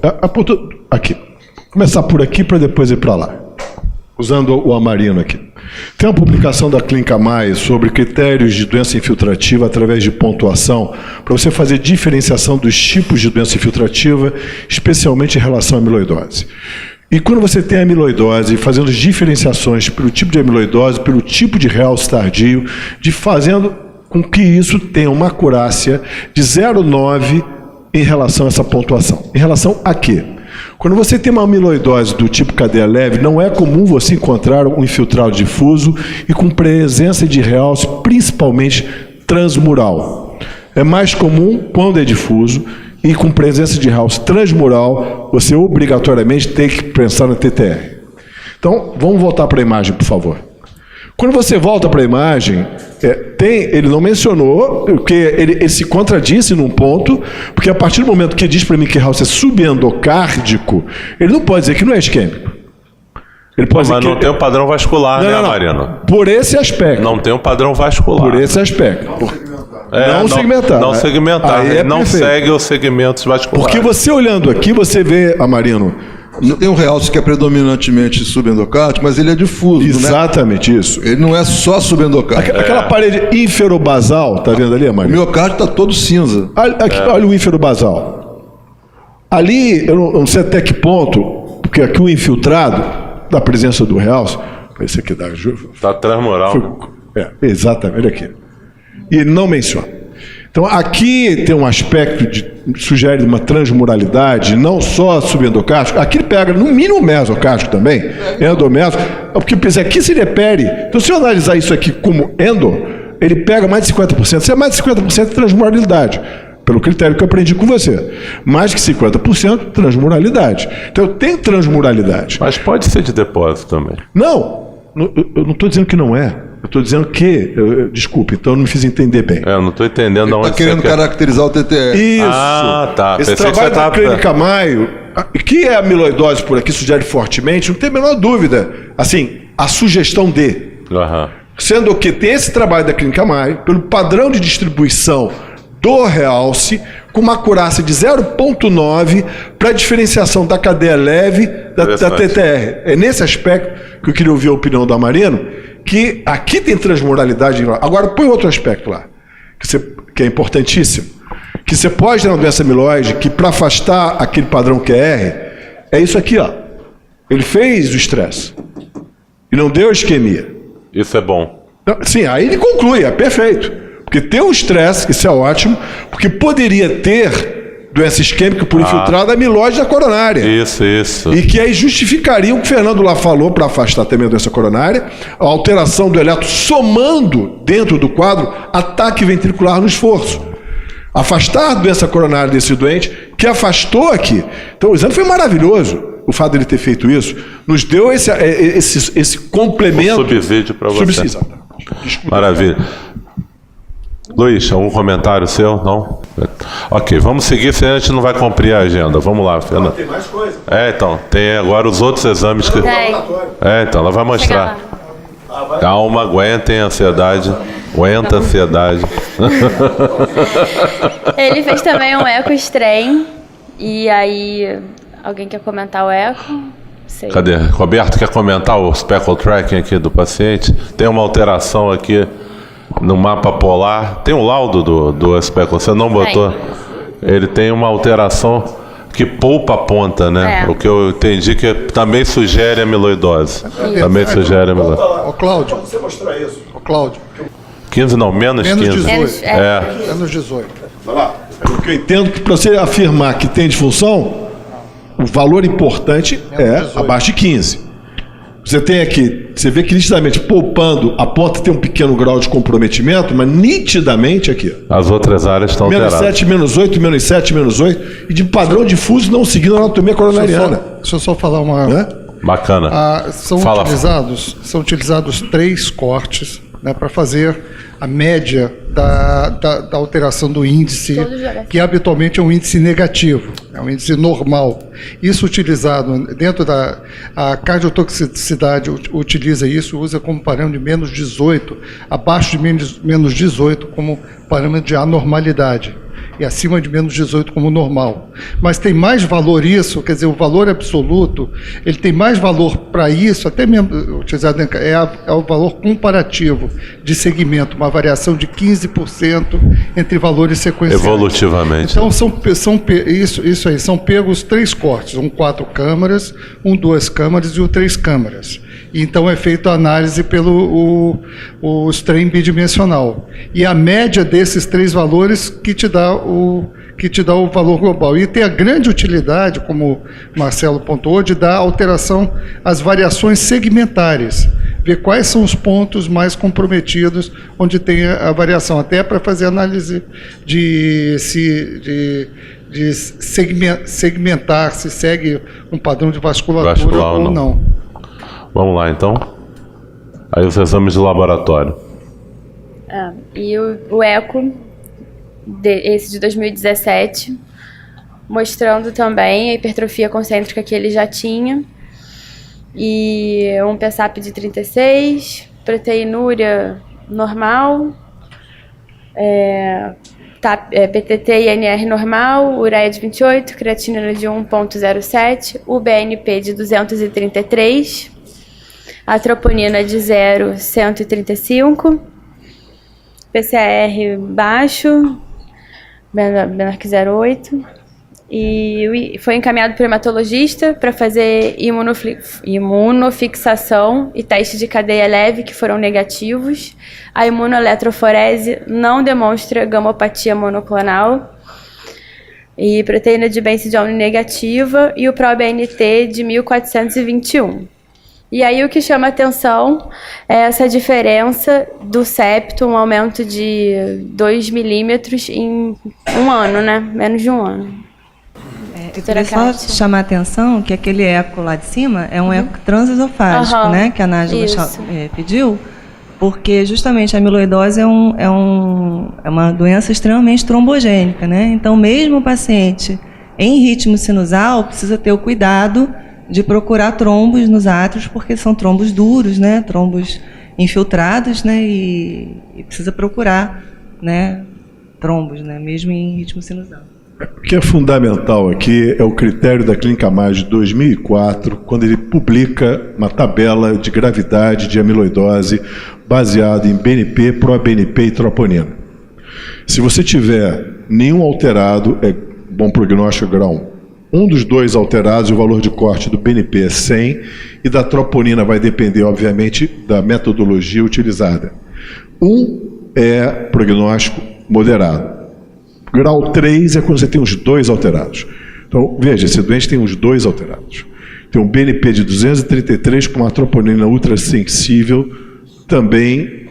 Aqui. Começar por aqui para depois ir para lá. Usando o amarino aqui. Tem uma publicação da Clínica Maia sobre critérios de doença infiltrativa através de pontuação, para você fazer diferenciação dos tipos de doença infiltrativa, especialmente em relação à amiloidose. E quando você tem a amiloidose, fazendo diferenciações pelo tipo de amiloidose, pelo tipo de realce tardio, fazendo com que isso tenha uma acurácia de 0,9 em relação a essa pontuação. Em relação a quê? Quando você tem uma amiloidose do tipo cadeia leve, não é comum você encontrar um infiltrado difuso e com presença de realce, principalmente transmural. É mais comum quando é difuso e com presença de realce transmural, você obrigatoriamente tem que pensar na TTR. Então, vamos voltar para a imagem, por favor. Quando você volta para a imagem, ele não mencionou, porque ele se contradisse num ponto, porque a partir do momento que ele diz para mim que realce é subendocárdico, ele não pode dizer que não é isquêmico. Ele pode dizer mas não tem um padrão vascular, né, Mariano? Por esse aspecto. Não tem um padrão vascular. Por esse aspecto. Não segmentar. Não segmentar. Ele não segue os segmentos vasculares. Porque você olhando aqui, você vê, Marino, você tem um realce que é predominantemente subendocárdico, mas ele é difuso. Exatamente, isso. Ele não é só subendocárdico. Aquela parede inferobasal, tá vendo ali, Maria? O miocárdio está todo cinza. Olha o inferobasal. Ali, eu não sei até que ponto, porque aqui o infiltrado, da presença do realce, esse aqui dá... Está transmural. Exatamente, olha aqui. E ele não menciona. Então, aqui tem um aspecto sugere uma transmuralidade, não só subendocárdico, aqui ele pega no mínimo mesocárdico também, endomésio, porque eu pensei, aqui seria peri. Então, se eu analisar isso aqui como endo, ele pega mais de 50%. Se é mais de 50% de transmuralidade, pelo critério que eu aprendi com você. Mais que 50% transmuralidade. Então, eu tenho transmuralidade. Mas pode ser de depósito também. Não, eu não estou dizendo que não é. Eu estou dizendo que... desculpe, então eu não me fiz entender bem. Eu não estou entendendo Ele está querendo caracterizar o TTR. Isso. Ah, tá. Esse trabalho da Clínica Maio, que é amiloidose por aqui, sugere fortemente, não tem a menor dúvida. Assim, a sugestão de... Sendo que tem esse trabalho da Clínica Maio, pelo padrão de distribuição do realce, com uma acurácia de 0,9 para diferenciação da cadeia leve da TTR. É nesse aspecto que eu queria ouvir a opinião do Amarino, que aqui tem transmuralidade. Agora, põe outro aspecto lá, que é importantíssimo. Que você pode ter uma doença amiloide que, para afastar aquele padrão QR, é isso aqui, ó. Ele fez o estresse e não deu a isquemia. Isso é bom. Sim, aí ele conclui, é perfeito. Porque tem um estresse, isso é ótimo, porque poderia ter doença isquêmica por infiltrado amilose da coronária. Isso. E que aí justificaria o que o Fernando lá falou, para afastar também a doença coronária, a alteração do eletro somando dentro do quadro ataque ventricular no esforço. Afastar a doença coronária desse doente, que afastou aqui. Então o exame foi maravilhoso. O fato dele ter feito isso nos deu esse complemento. Um subsídio para você. Maravilha. Luiz, algum comentário seu? Não? Ok, vamos seguir, senão a gente não vai cumprir a agenda. Vamos lá, Fernanda. Tem mais coisa. Então, tem agora os outros exames que... então, ela vai mostrar. Calma, aguentem a ansiedade. Aguenta a ansiedade. Ele fez também um eco-strain. E aí, alguém quer comentar o eco? Sei. Cadê? Roberto, quer comentar o speckle tracking aqui do paciente? Tem uma alteração aqui no mapa polar. Tem um laudo do speckle, você não botou? Ele tem uma alteração que poupa a ponta, né? O que eu entendi que também sugere amiloidose. Também sugere amiloidose. Ô, Cláudio. Você mostrar isso. Ô, Cláudio. 15 não, menos 15. Menos 18. Menos 18. Vai lá. O que eu entendo que para você afirmar que tem disfunção, o valor importante é abaixo de 15. Você tem aqui, você vê que nitidamente poupando, a ponta tem um pequeno grau de comprometimento, mas nitidamente aqui. As outras áreas estão alteradas. Menos 7, menos 8, menos 7, menos 8. E de padrão difuso não seguindo a anatomia coronariana. Deixa eu só falar uma... Bacana. São utilizados 3 cortes, né, para fazer a média da alteração do índice, que habitualmente é um índice negativo, é um índice normal. Isso utilizado dentro a cardiotoxicidade utiliza isso, usa como parâmetro de menos 18, abaixo de menos 18 como parâmetro de anormalidade. E acima de menos 18 como normal. Mas tem mais valor isso, quer dizer, o valor absoluto, ele tem mais valor para isso, até mesmo utilizado é o valor comparativo de segmento, uma variação de 15% entre valores sequenciais. Evolutivamente. Então isso aí, são pegos 3 cortes, um 4 câmaras, um 2 câmaras e o 3 câmaras. Então é feita a análise pelo o strain bidimensional. E a média desses 3 valores que te dá o valor global. E tem a grande utilidade, como o Marcelo pontuou, de dar alteração às variações segmentares. Ver quais são os pontos mais comprometidos onde tem a variação. Até para fazer análise de segmentar se segue um padrão de vasculatura ou não. Vamos lá, então. Aí os exames de laboratório. E o eco, esse de 2017, mostrando também a hipertrofia concêntrica que ele já tinha. E um PSAP de 36, proteinúria normal, PTT e INR normal, ureia de 28, creatinina de 1,07, UBNP de 233, a troponina de 0, 135, PCR baixo, menor que 0,8, e foi encaminhado para o hematologista para fazer imunofixação e teste de cadeia leve, que foram negativos. A imunoeletroforese não demonstra gamopatia monoclonal. E proteína de Benzidone negativa e o ProBNT de 1421. E aí o que chama atenção é essa diferença do septo, um aumento de 2 milímetros em um ano, né? Menos de um ano. Eu queria só chamar a atenção que aquele eco lá de cima é um eco transesofágico, né? Que a Nájila pediu, porque justamente a amiloidose é uma doença extremamente trombogênica, né? Então, mesmo o paciente em ritmo sinusal precisa ter o cuidado de procurar trombos nos átrios, porque são trombos duros, né? Trombos infiltrados, né? E precisa procurar, né? Trombos, né? Mesmo em ritmo sinusal. O que é fundamental aqui é o critério da Clínica Mais de 2004, quando ele publica uma tabela de gravidade de amiloidose baseada em BNP, ProBNP e troponina. Se você tiver nenhum alterado, é bom prognóstico grau 1. Um dos 2 alterados, o valor de corte do BNP é 100 e da troponina vai depender, obviamente, da metodologia utilizada. Um é prognóstico moderado. Grau 3 é quando você tem os dois alterados. Então, veja, esse doente tem os dois alterados. Tem um BNP de 233 com uma troponina ultrassensível também.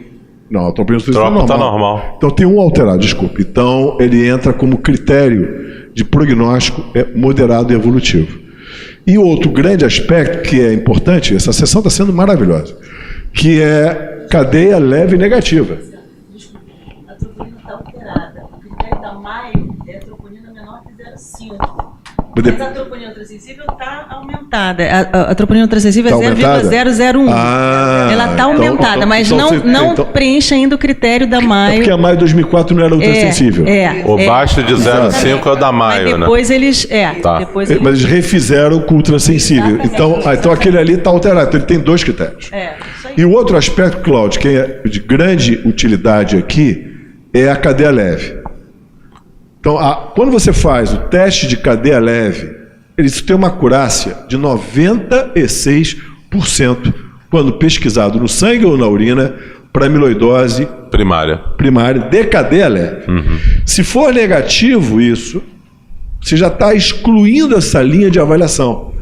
Não, a troponina ultrassensível está normal. Então tem um alterado, desculpe. Então ele entra como critério de prognóstico moderado e evolutivo. E outro grande aspecto que é importante, essa sessão está sendo maravilhosa, que é cadeia leve negativa. A troponina está alterada. O critério da Maio é a troponina menor que 0,5. Mas a troponina ultrassensível está aumentada. A troponina ultrassensível é 0,001. Ela está aumentada, mas não preenche ainda o critério da Maio. É porque a Maio 2004 não era ultrassensível. O baixo de 0,5 é o da Maio, mas depois eles... Mas eles refizeram com ultrassensível. Então aquele ali está alterado. Então ele tem dois critérios. Isso aí. E o outro aspecto, Cláudio, que é de grande utilidade aqui, é a cadeia leve. Então, quando você faz o teste de cadeia leve, isso tem uma acurácia de 96% quando pesquisado no sangue ou na urina para amiloidose primária de cadeia leve. Se for negativo isso, você já está excluindo essa linha de avaliação.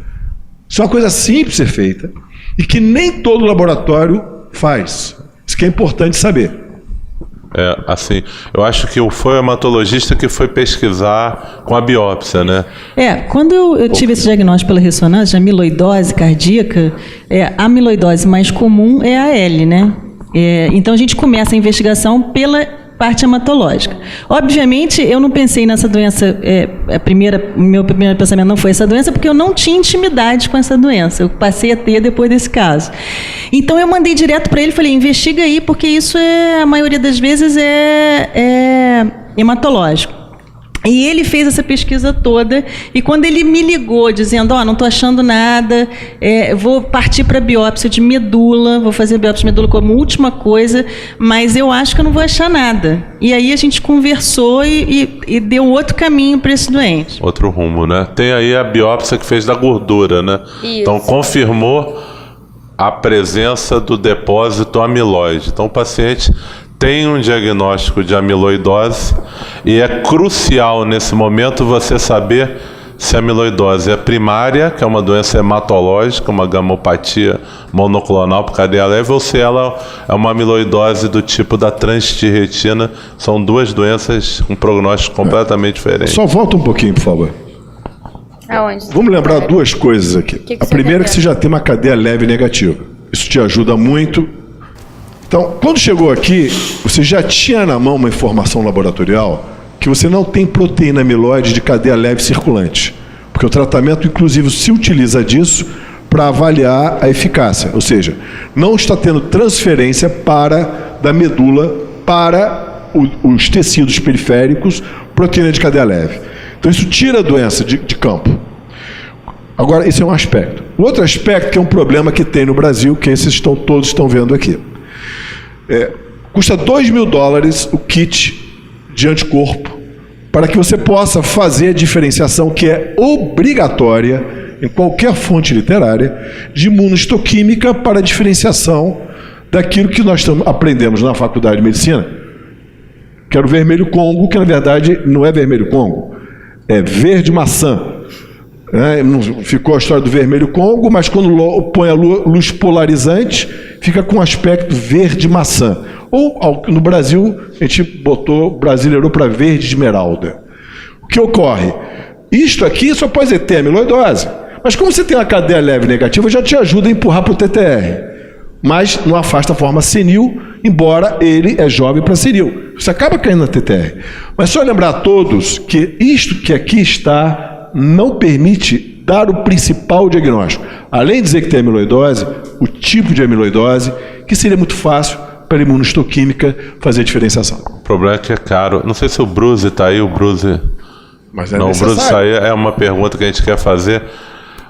Isso é uma coisa simples de ser feita e que nem todo laboratório faz. Isso que é importante saber. Assim, eu acho que foi o hematologista que foi pesquisar com a biópsia, né? Quando eu tive esse diagnóstico pela ressonância de amiloidose cardíaca, a amiloidose mais comum é a L, né? Então a gente começa a investigação pela parte hematológica. Obviamente, eu não pensei nessa doença, meu primeiro pensamento não foi essa doença, porque eu não tinha intimidade com essa doença. Eu passei a ter depois desse caso. Então, eu mandei direto para ele, falei, investiga aí, porque isso a maioria das vezes é hematológico. E ele fez essa pesquisa toda, e quando ele me ligou dizendo, não estou achando nada, vou partir para biópsia de medula, vou fazer biópsia de medula como última coisa, mas eu acho que eu não vou achar nada. E aí a gente conversou e deu outro caminho para esse doente. Outro rumo, né? Tem aí a biópsia que fez da gordura, né? Isso. Então confirmou a presença do depósito amiloide. Então o paciente tem um diagnóstico de amiloidose e é crucial nesse momento você saber se a amiloidose é primária, que é uma doença hematológica, uma gamopatia monoclonal por cadeia leve, ou se ela é uma amiloidose do tipo da transtiretina. São duas doenças com prognóstico completamente diferente. Só volta um pouquinho, por favor. Aonde? Vamos lembrar duas coisas aqui. A primeira é que você já tem uma cadeia leve negativa. Isso te ajuda muito. Então, quando chegou aqui, você já tinha na mão uma informação laboratorial que você não tem proteína amiloide de cadeia leve circulante, porque o tratamento, inclusive, se utiliza disso para avaliar a eficácia, ou seja, não está tendo transferência da medula para os tecidos periféricos, proteína de cadeia leve. Então, isso tira a doença de campo. Agora, esse é um aspecto. O outro aspecto, que é um problema que tem no Brasil, que todos estão vendo aqui. Custa $2.000 o kit de anticorpo para que você possa fazer a diferenciação que é obrigatória em qualquer fonte literária de imunohistoquímica para a diferenciação daquilo que nós aprendemos na faculdade de medicina, que era o vermelho Congo, que na verdade não é vermelho Congo, é verde maçã. Não ficou a história do vermelho Congo, mas quando põe a luz polarizante, fica com aspecto verde maçã. Ou no Brasil, a gente brasileirou para verde esmeralda. O que ocorre? Isto aqui só pode ter amiloidose. Mas como você tem uma cadeia leve negativa, já te ajuda a empurrar para o TTR. Mas não afasta a forma senil, embora ele é jovem para senil. Você acaba caindo na TTR. Mas só lembrar a todos que isto que aqui está não permite dar o principal diagnóstico. Além de dizer que tem amiloidose, o tipo de amiloidose, que seria muito fácil para a imunohistoquímica fazer a diferenciação. O problema é que é caro. Não sei se o Bruce está aí, o Bruce... Mas é não, necessário. O Bruce está aí, é uma pergunta que a gente quer fazer.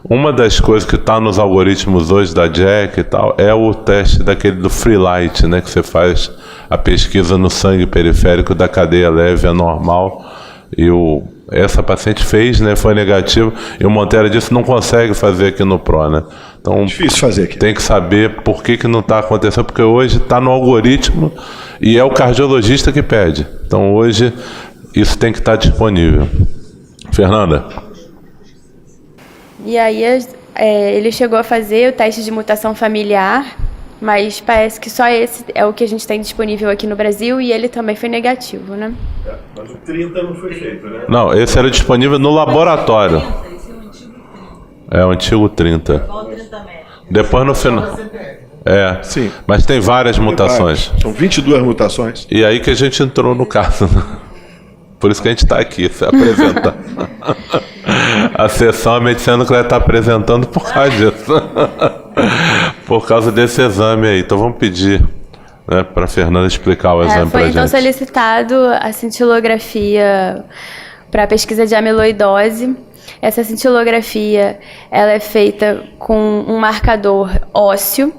Uma das coisas que está nos algoritmos hoje da Jack e tal, é o teste daquele do Free Light, né, que você faz a pesquisa no sangue periférico da cadeia leve anormal, e essa paciente fez, né, foi negativo, e o Montero disse que não consegue fazer aqui no PRO, né? Então, difícil fazer aqui. Tem que saber por que não está acontecendo, porque hoje está no algoritmo e é o cardiologista que pede. Então, hoje, isso tem que estar disponível. Fernanda? E aí, ele chegou a fazer o teste de mutação familiar, mas parece que só esse é o que a gente tem disponível aqui no Brasil e ele também foi negativo, né? Mas o 30 não foi feito, né? Não, esse era disponível no laboratório. É o antigo 30. Depois no final. Sim. Mas tem várias mutações. São 22 mutações. E aí que a gente entrou no caso. Por isso que a gente está aqui, se apresentando. A sessão a medicina nuclear está apresentando por causa disso. Por causa desse exame aí. Então vamos pedir, né, para a Fernanda explicar o exame para a gente. Foi então solicitado a cintilografia para a pesquisa de amiloidose. Essa cintilografia ela é feita com um marcador ósseo.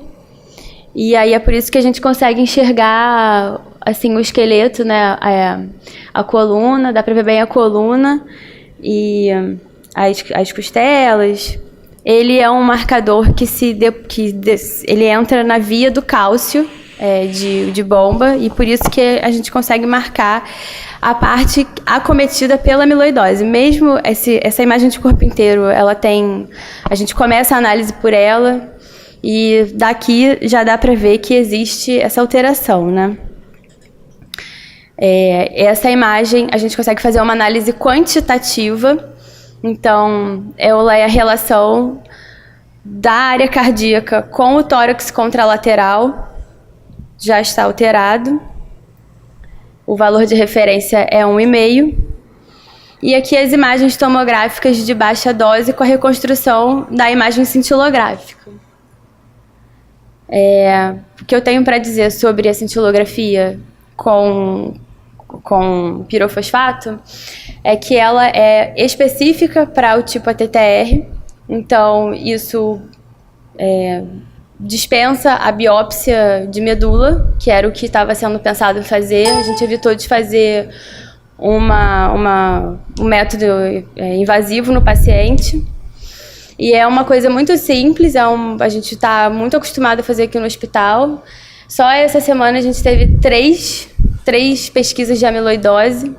E aí é por isso que a gente consegue enxergar assim o esqueleto, né, a coluna, dá para ver bem a coluna e as costelas. Ele é um marcador que ele entra na via do cálcio de bomba e por isso que a gente consegue marcar a parte acometida pela amiloidose. Mesmo essa imagem de corpo inteiro, a gente começa a análise por ela e daqui já dá para ver que existe essa alteração, né? Essa imagem, a gente consegue fazer uma análise quantitativa. Então, é a relação da área cardíaca com o tórax contralateral já está alterado. O valor de referência é 1,5. E aqui as imagens tomográficas de baixa dose com a reconstrução da imagem cintilográfica. O que eu tenho para dizer sobre a cintilografia com pirofosfato é que ela é específica para o tipo ATTR, então isso dispensa a biópsia de medula, que era o que estava sendo pensado em fazer. A gente evitou de fazer um método invasivo no paciente. E é uma coisa muito simples, a gente está muito acostumado a fazer aqui no hospital. Só essa semana a gente teve três pesquisas de amiloidose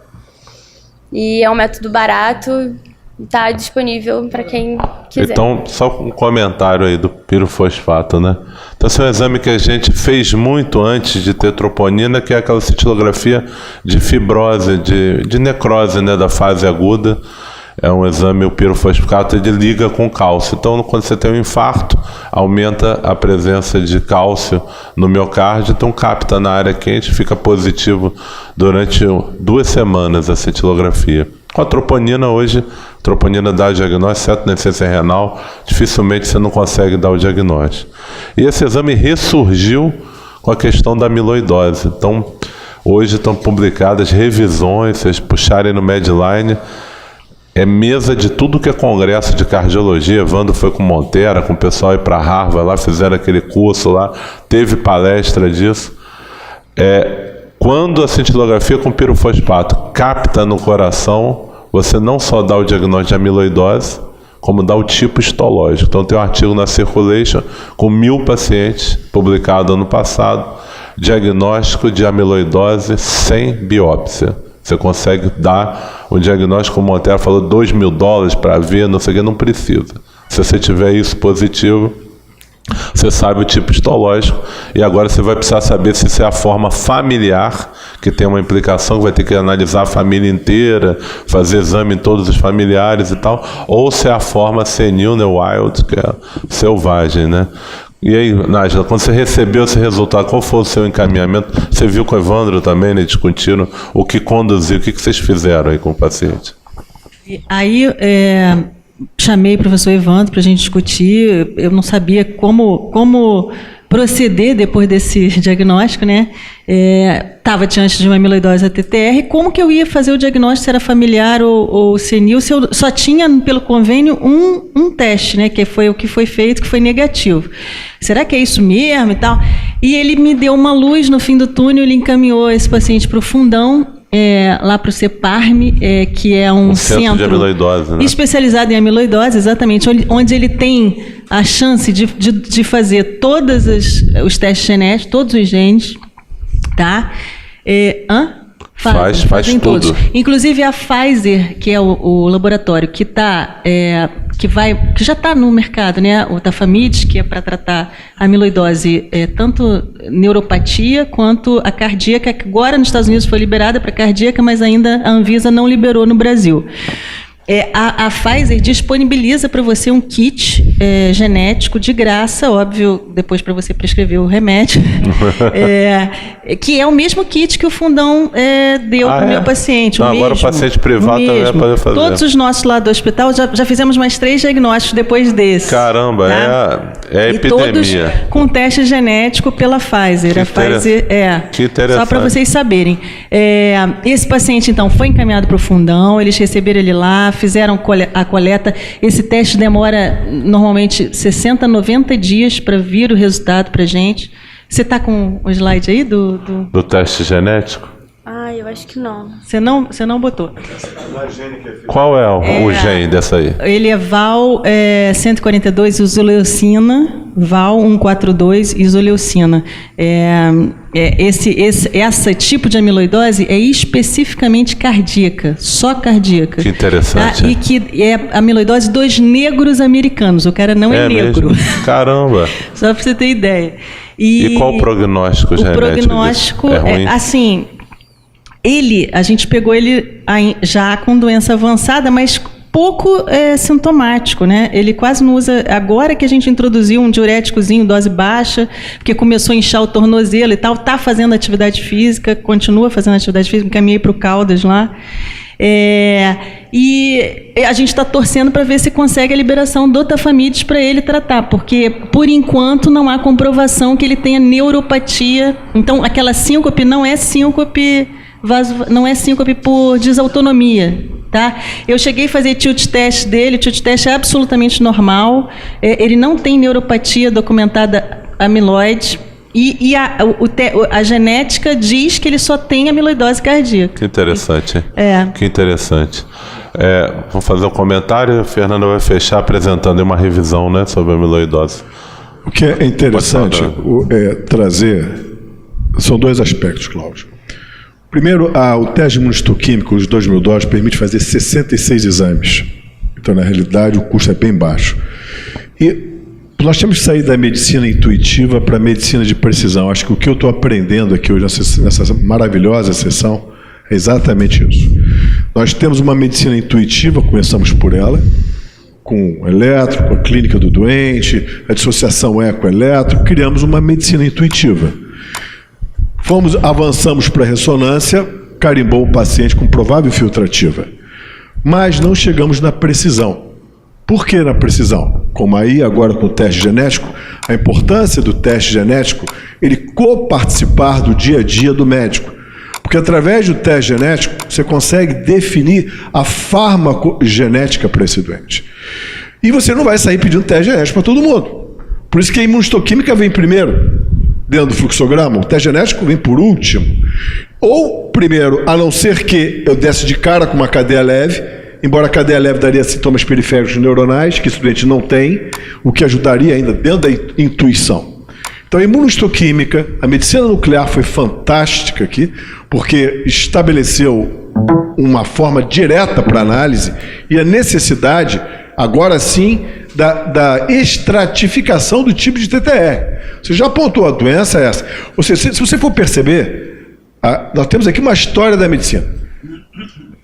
e é um método barato, está disponível para quem quiser. Então, só um comentário aí do pirofosfato, né? Então, esse é um exame que a gente fez muito antes de ter troponina, que é aquela cintilografia de fibrose, de necrose, né, da fase aguda. É um exame, o pirofosfato, ele liga com cálcio. Então, quando você tem um infarto, aumenta a presença de cálcio no miocárdio, então capta na área quente, fica positivo durante 2 semanas a cintilografia. Com a troponina hoje, troponina dá diagnóstico, exceto na insuficiência renal, dificilmente você não consegue dar o diagnóstico. E esse exame ressurgiu com a questão da amiloidose. Então, hoje estão publicadas revisões, vocês puxarem no Medline, mesa de tudo que é congresso de cardiologia. Evandro foi com Montero, com o pessoal ir para Harvard, lá fizeram aquele curso lá, teve palestra disso. Quando a cintilografia com pirofosfato capta no coração, você não só dá o diagnóstico de amiloidose, como dá o tipo histológico. Então tem um artigo na Circulation com 1.000 pacientes, publicado ano passado, diagnóstico de amiloidose sem biópsia. Você consegue dar um diagnóstico, como o Montero falou, $2.000 para ver, não sei o que, não precisa. Se você tiver isso positivo, você sabe o tipo histológico e agora você vai precisar saber se isso é a forma familiar, que tem uma implicação, que vai ter que analisar a família inteira, fazer exame em todos os familiares e tal, ou se é a forma senil, né, wild, que é selvagem, né? E aí, Nájila, quando você recebeu esse resultado, qual foi o seu encaminhamento? Você viu com o Evandro também, né, discutiram o que conduziu, o que vocês fizeram aí com o paciente? Aí, chamei o professor Evandro para a gente discutir. Eu não sabia como proceder depois desse diagnóstico, né? Estava diante de uma amiloidose ATTR. Como que eu ia fazer o diagnóstico, se era familiar ou senil, se eu só tinha, pelo convênio, um teste, né? Que foi o que foi feito, que foi negativo. Será que é isso mesmo e tal? E ele me deu uma luz no fim do túnel, ele encaminhou esse paciente para o fundão lá para o CEPARM, que é um centro de amiloidose, né? Especializado em amiloidose, exatamente, onde ele tem a chance de fazer todos os testes genéticos, todos os genes, tá? Faz tudo. Todos. Inclusive a Pfizer, que é o laboratório que já está no mercado, né? O Tafamidis, que é para tratar a amiloidose, tanto neuropatia quanto a cardíaca, que agora nos Estados Unidos foi liberada para cardíaca, mas ainda a Anvisa não liberou no Brasil. A Pfizer disponibiliza para você um kit genético de graça, óbvio, depois para você prescrever o remédio, que é o mesmo kit que o Fundão deu para o meu paciente. Agora o paciente privado também vai poder fazer. Todos os nossos lá do hospital, já fizemos mais 3 diagnósticos depois desse. Caramba, tá? é epidemia. E todos com teste genético pela Pfizer. Que interessante. Só para vocês saberem. Esse paciente, então, foi encaminhado para o Fundão, eles receberam ele lá, fizeram a coleta. Esse teste demora normalmente 60, 90 dias para vir o resultado para a gente. Você está com o slide aí do teste genético? Eu acho que não. Você não botou. Qual é o gene dessa aí? Ele é VAL 142 isoleucina, VAL 142 isoleucina. Esse tipo de amiloidose é especificamente cardíaca, só cardíaca. Que interessante. Tá? E que é amiloidose dos negros americanos. O cara não é negro. Mesmo? Caramba. Só para você ter ideia. E qual o prognóstico genético? O prognóstico é ruim? Assim, a gente pegou ele já com doença avançada, mas pouco sintomático, né? Ele quase não usa. Agora que a gente introduziu um diuréticozinho, dose baixa, porque começou a inchar o tornozelo e tal, está fazendo atividade física, continua fazendo atividade física, encaminhei para o Caldas lá. E a gente está torcendo para ver se consegue a liberação do Tafamidis para ele tratar, porque por enquanto não há comprovação que ele tenha neuropatia. Então aquela síncope não é síncope por desautonomia, tá? Eu cheguei a fazer tilt test dele, o tilt test é absolutamente normal, ele não tem neuropatia documentada amiloide. E a genética diz que ele só tem amiloidose cardíaca. Que interessante. Que interessante. Vou fazer um comentário, a Fernanda vai fechar apresentando uma revisão, né, sobre a amiloidose. O que é interessante trazer são 2 aspectos, Cláudio. Primeiro, o teste de imunistoquímico de $2.000 permite fazer 66 exames. Então, na realidade, o custo é bem baixo. E nós temos que sair da medicina intuitiva para a medicina de precisão. Acho que o que eu estou aprendendo aqui hoje nessa maravilhosa sessão é exatamente isso. Nós temos uma medicina intuitiva, começamos por ela, com o eletro, com a clínica do doente, a dissociação eco-eletro, criamos uma medicina intuitiva. Avançamos para a ressonância, carimbou o paciente com provável filtrativa. Mas não chegamos na precisão. Por que na precisão? Como aí agora com o teste genético, a importância do teste genético, ele coparticipar do dia a dia do médico. Porque através do teste genético, você consegue definir a farmacogenética para esse doente. E você não vai sair pedindo teste genético para todo mundo. Por isso que a imunistoquímica vem primeiro, dentro do fluxograma, o teste genético vem por último. Ou primeiro, a não ser que eu desse de cara com uma cadeia leve, embora a cadeia leve daria sintomas periféricos neuronais, que esse doente não tem, o que ajudaria ainda dentro da intuição. Então, a imunistoquímica, a medicina nuclear foi fantástica aqui, porque estabeleceu uma forma direta para análise e a necessidade, agora sim, da estratificação do tipo de TTR. Você já apontou, a doença é essa. Ou seja, se você for perceber, nós temos aqui uma história da medicina.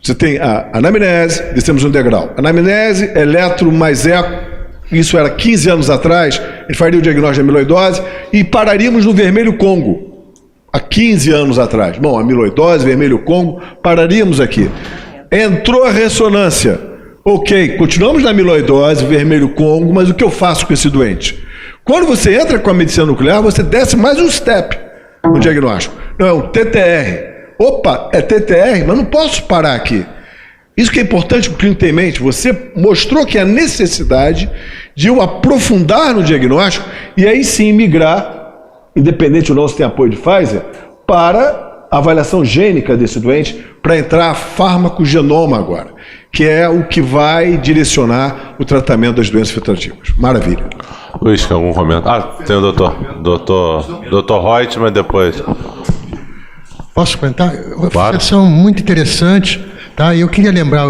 Você tem a anamnese, descemos um degrau. Anamnese, eletro mais eco, isso era 15 anos atrás, a gente faria o diagnóstico de amiloidose e pararíamos no vermelho Congo, há 15 anos atrás. Bom, amiloidose, vermelho Congo, pararíamos aqui. Entrou a ressonância. Ok, continuamos na amiloidose, vermelho Congo, mas o que eu faço com esse doente? Quando você entra com a medicina nuclear, você desce mais um step no diagnóstico. Não, é um TTR. Opa, é TTR, mas não posso parar aqui. Isso que é importante que o clínico tenha em mente. Você mostrou que há necessidade de eu aprofundar no diagnóstico e aí sim migrar, independente ou não se tem apoio de Pfizer, para a avaliação gênica desse doente, para entrar farmacogenoma agora, que é o que vai direcionar o tratamento das doenças filtrativas. Maravilha. Luiz, quer algum comentário? Tem o doutor Reutemann, depois. Posso comentar? Uma Claro. reflexão muito interessante, tá? Eu queria lembrar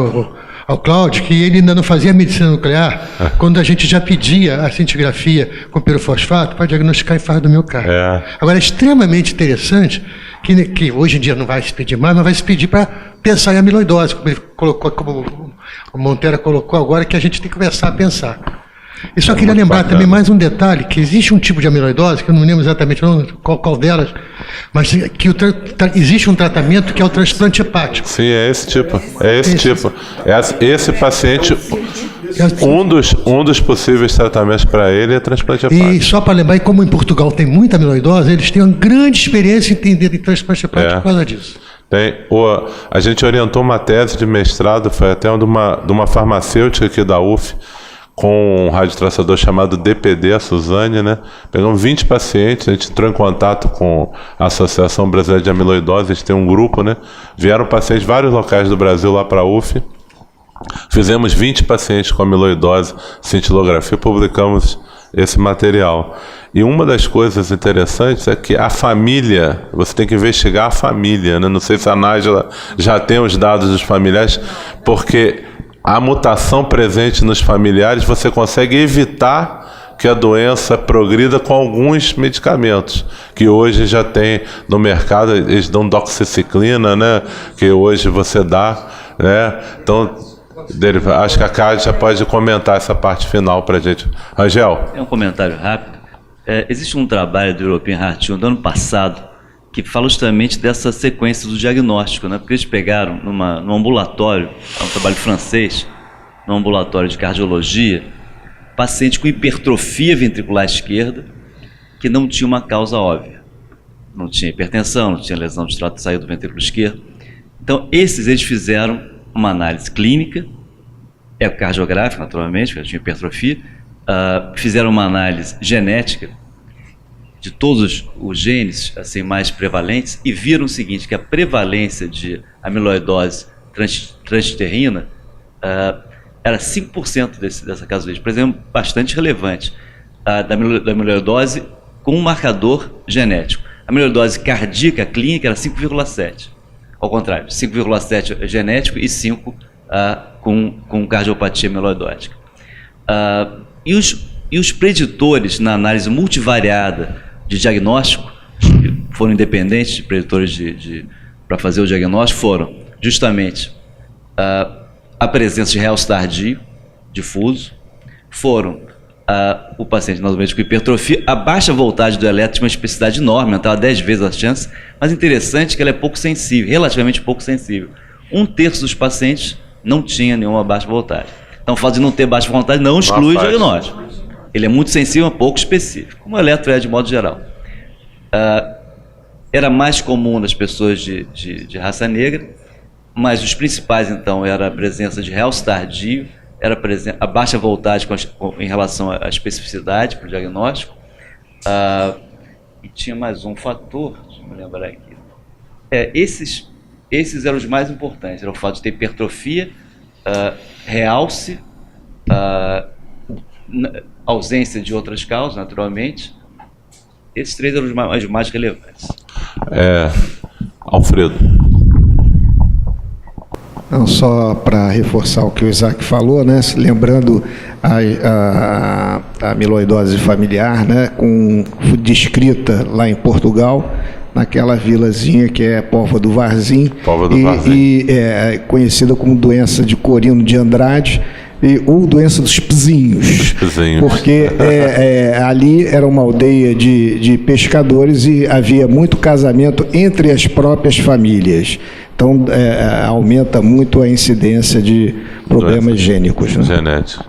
ao Cláudio que ele ainda não fazia medicina nuclear quando a gente já pedia a cintigrafia com pirofosfato para diagnosticar infarto do miocárdio. Agora, é extremamente interessante que hoje em dia não vai se pedir mais, mas vai se pedir para pensar em amiloidose, como ele colocou, como o Monteiro colocou agora, que a gente tem que começar a pensar. E só queria lembrar também mais um detalhe, que existe um tipo de amiloidose, que eu não me lembro exatamente qual delas, mas que existe um tratamento que é o transplante hepático. Sim, é esse tipo. Esse paciente, um dos possíveis tratamentos para ele é transplante hepático. E só para lembrar, e como em Portugal tem muita amiloidose, eles têm uma grande experiência em entender de transplante hepático por causa disso. A gente orientou uma tese de mestrado, foi até de uma farmacêutica aqui da UF, com um radiotraçador chamado DPD, a Suzane, né? Pegamos 20 pacientes, a gente entrou em contato com a Associação Brasileira de Amiloidose, eles têm um grupo, né? Vieram pacientes de vários locais do Brasil lá para a UF, fizemos 20 pacientes com amiloidose, cintilografia, publicamos esse material. E uma das coisas interessantes é que a família, você tem que investigar a família, né? Não sei se a Nájila já tem os dados dos familiares, porque a mutação presente nos familiares, você consegue evitar que a doença progrida com alguns medicamentos, que hoje já tem no mercado, eles dão doxiciclina, né, que hoje você dá, né, então, acho que a Cátia pode comentar essa parte final para a gente. Rangel. É um comentário rápido. Existe um trabalho do European Heart Union do ano passado, que fala justamente dessa sequência do diagnóstico, né? Porque eles pegaram num ambulatório, é um trabalho francês, num ambulatório de cardiologia, paciente com hipertrofia ventricular esquerda, que não tinha uma causa óbvia. Não tinha hipertensão, não tinha lesão de trato de saída do ventrículo esquerdo. Então, eles fizeram uma análise clínica, ecocardiográfica, naturalmente, porque tinha hipertrofia, fizeram uma análise genética de todos os genes assim, mais prevalentes e viram o seguinte, que a prevalência de amiloidose transtiterrina era 5% dessa casuística, por exemplo, bastante relevante, da amiloidose com um marcador genético. A amiloidose cardíaca clínica era 5,7%, ao contrário, 5,7% genético e 5% com cardiopatia amiloidótica. E os preditores na análise multivariada de diagnóstico, que foram independentes de preditores para fazer o diagnóstico, foram justamente a presença de réus tardio, difuso, foram o paciente normalmente com hipertrofia, a baixa voltagem do elétron tinha uma especificidade enorme, aumentava 10 vezes a chance, mas interessante que ela é pouco sensível, relativamente pouco sensível. 1/3 dos pacientes não tinha nenhuma baixa voltagem. Então, o fato de não ter baixa voltagem não exclui o diagnóstico. Ele é muito sensível, pouco específico, como o eletro é de modo geral. Era mais comum nas pessoas de raça negra, mas os principais, então, era a presença de réus tardio, era a baixa voltagem em relação à especificidade para o diagnóstico, e tinha mais um fator, deixa eu me lembrar aqui. Esses eram os mais importantes, era o fato de ter hipertrofia, realce, ausência de outras causas, naturalmente. Esses 3 eram os mais relevantes. Alfredo. Não, só para reforçar o que o Isaac falou, né? Lembrando a amiloidose familiar, né? Descrita lá em Portugal, naquela vilazinha que é Póvoa do Varzim, e é conhecida como doença de Corino de Andrade, ou doença dos pezinhos, porque ali era uma aldeia de pescadores e havia muito casamento entre as próprias famílias. Então, aumenta muito a incidência de problemas gênicos. Né? Genético.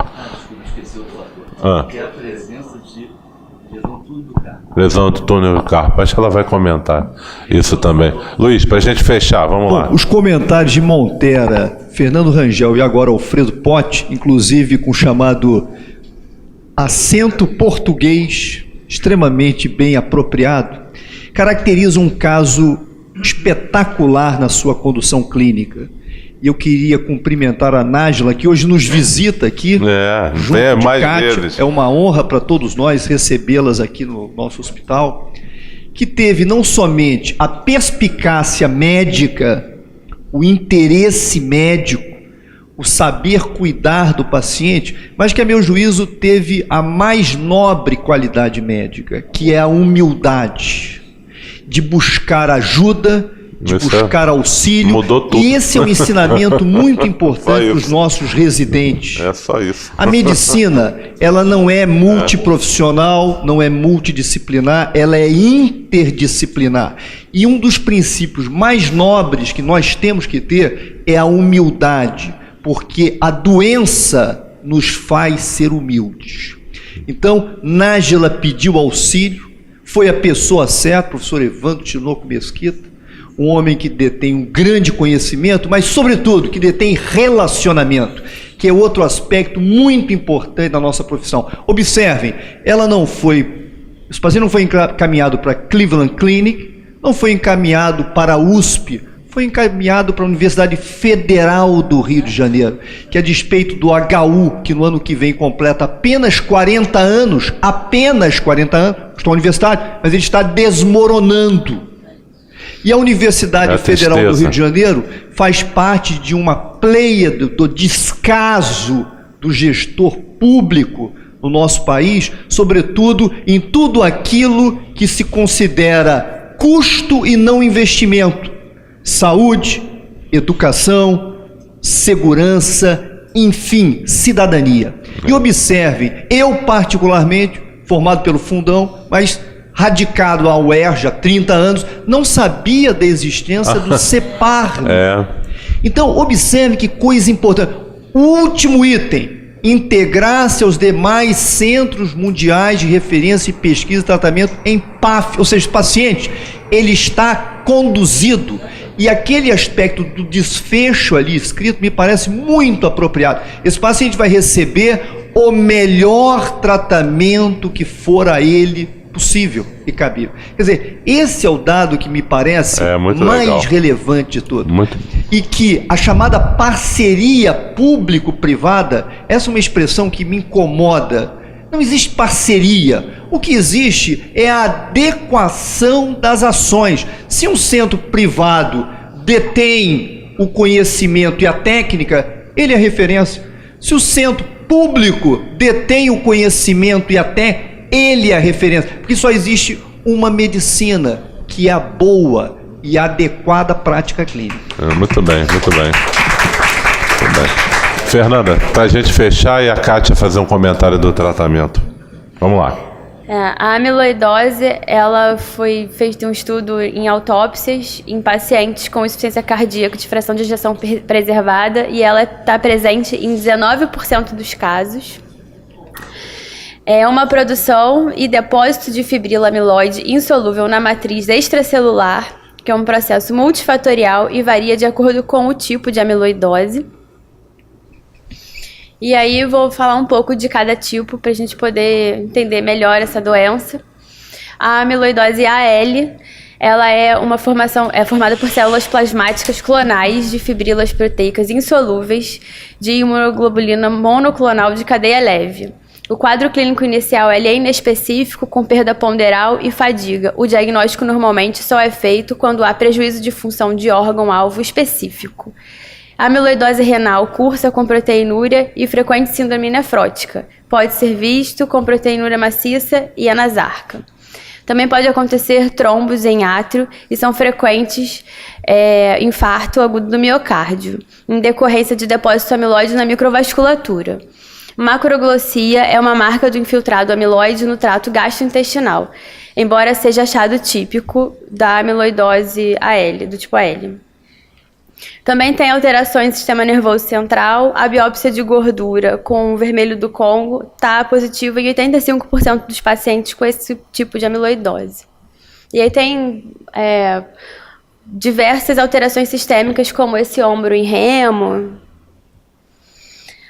Que é a presença de lesão do túnel do carpo. Lesão do túnel do carpo. Acho que ela vai comentar isso também. Luiz, para a gente fechar, vamos lá. Os comentários de Montera, Fernando Rangel e agora Alfredo Pote, inclusive com o chamado acento português extremamente bem apropriado, caracterizam um caso espetacular na sua condução clínica. E eu queria cumprimentar a Nájila, que hoje nos visita aqui. Junto de mais Kátia. vezes. É uma honra para todos nós recebê-las aqui no nosso hospital, que teve não somente a perspicácia médica, o interesse médico, o saber cuidar do paciente, mas que, a meu juízo, teve a mais nobre qualidade médica, que é a humildade, de buscar ajuda, de buscar auxílio. Mudou tudo. E esse é um ensinamento muito importante para os nossos residentes. É só isso. A medicina, ela não é multiprofissional, não é multidisciplinar, ela é interdisciplinar. E um dos princípios mais nobres que nós temos que ter é a humildade, porque a doença nos faz ser humildes. Então, Nájila pediu auxílio, foi a pessoa certa, o professor Evandro Tinoco Mesquita, um homem que detém um grande conhecimento, mas, sobretudo, que detém relacionamento, que é outro aspecto muito importante da nossa profissão. Observem, esse paciente não foi encaminhado para Cleveland Clinic, não foi encaminhado para a USP, foi encaminhado para a Universidade Federal do Rio de Janeiro, que, a despeito do HU, que no ano que vem completa apenas 40 anos, estou universitário, mas ele está desmoronando. E a Universidade Federal do Rio de Janeiro faz parte de uma pleia do descaso do gestor público no nosso país, sobretudo em tudo aquilo que se considera custo e não investimento. Saúde, educação, segurança, enfim, cidadania. E observem, eu particularmente, formado pelo Fundão, mas radicado à UERJ há 30 anos, não sabia da existência do CEPAR. Então, observe que coisa importante. O último item, integrar-se aos demais centros mundiais de referência e pesquisa e tratamento em PAF, ou seja, paciente, ele está conduzido. E aquele aspecto do desfecho ali escrito me parece muito apropriado. Esse paciente vai receber o melhor tratamento que for a ele possível e cabível. Quer dizer, esse é o dado que me parece mais relevante de tudo. E que a chamada parceria público-privada, essa é uma expressão que me incomoda. Não existe parceria. O que existe é a adequação das ações. Se um centro privado detém o conhecimento e a técnica, ele é referência. Se o centro público detém o conhecimento e a técnica, ele é a referência, porque só existe uma medicina que é a boa e adequada prática clínica. Muito bem, muito bem. Muito bem. Fernanda, para a gente fechar e a Kátia fazer um comentário do tratamento. Vamos lá. A amiloidose, ela foi feito um estudo em autópsias em pacientes com insuficiência cardíaca de fração de ejeção preservada e ela está presente em 19% dos casos. É uma produção e depósito de fibrila amiloide insolúvel na matriz extracelular, que é um processo multifatorial e varia de acordo com o tipo de amiloidose. E aí vou falar um pouco de cada tipo para a gente poder entender melhor essa doença. A amiloidose AL, ela é formada por células plasmáticas clonais de fibrilas proteicas insolúveis de imunoglobulina monoclonal de cadeia leve. O quadro clínico inicial é inespecífico, com perda ponderal e fadiga. O diagnóstico normalmente só é feito quando há prejuízo de função de órgão-alvo específico. A amiloidose renal cursa com proteinúria e frequente síndrome nefrótica. Pode ser visto com proteinúria maciça e anasarca. Também pode acontecer trombos em átrio e são frequentes infarto agudo do miocárdio, em decorrência de depósito amiloide na microvasculatura. Macroglossia é uma marca do infiltrado amiloide no trato gastrointestinal, embora seja achado típico da amiloidose AL, do tipo AL. Também tem alterações no sistema nervoso central. A biópsia de gordura com vermelho do Congo está positiva em 85% dos pacientes com esse tipo de amiloidose. E aí tem diversas alterações sistêmicas, como esse ombro em remo.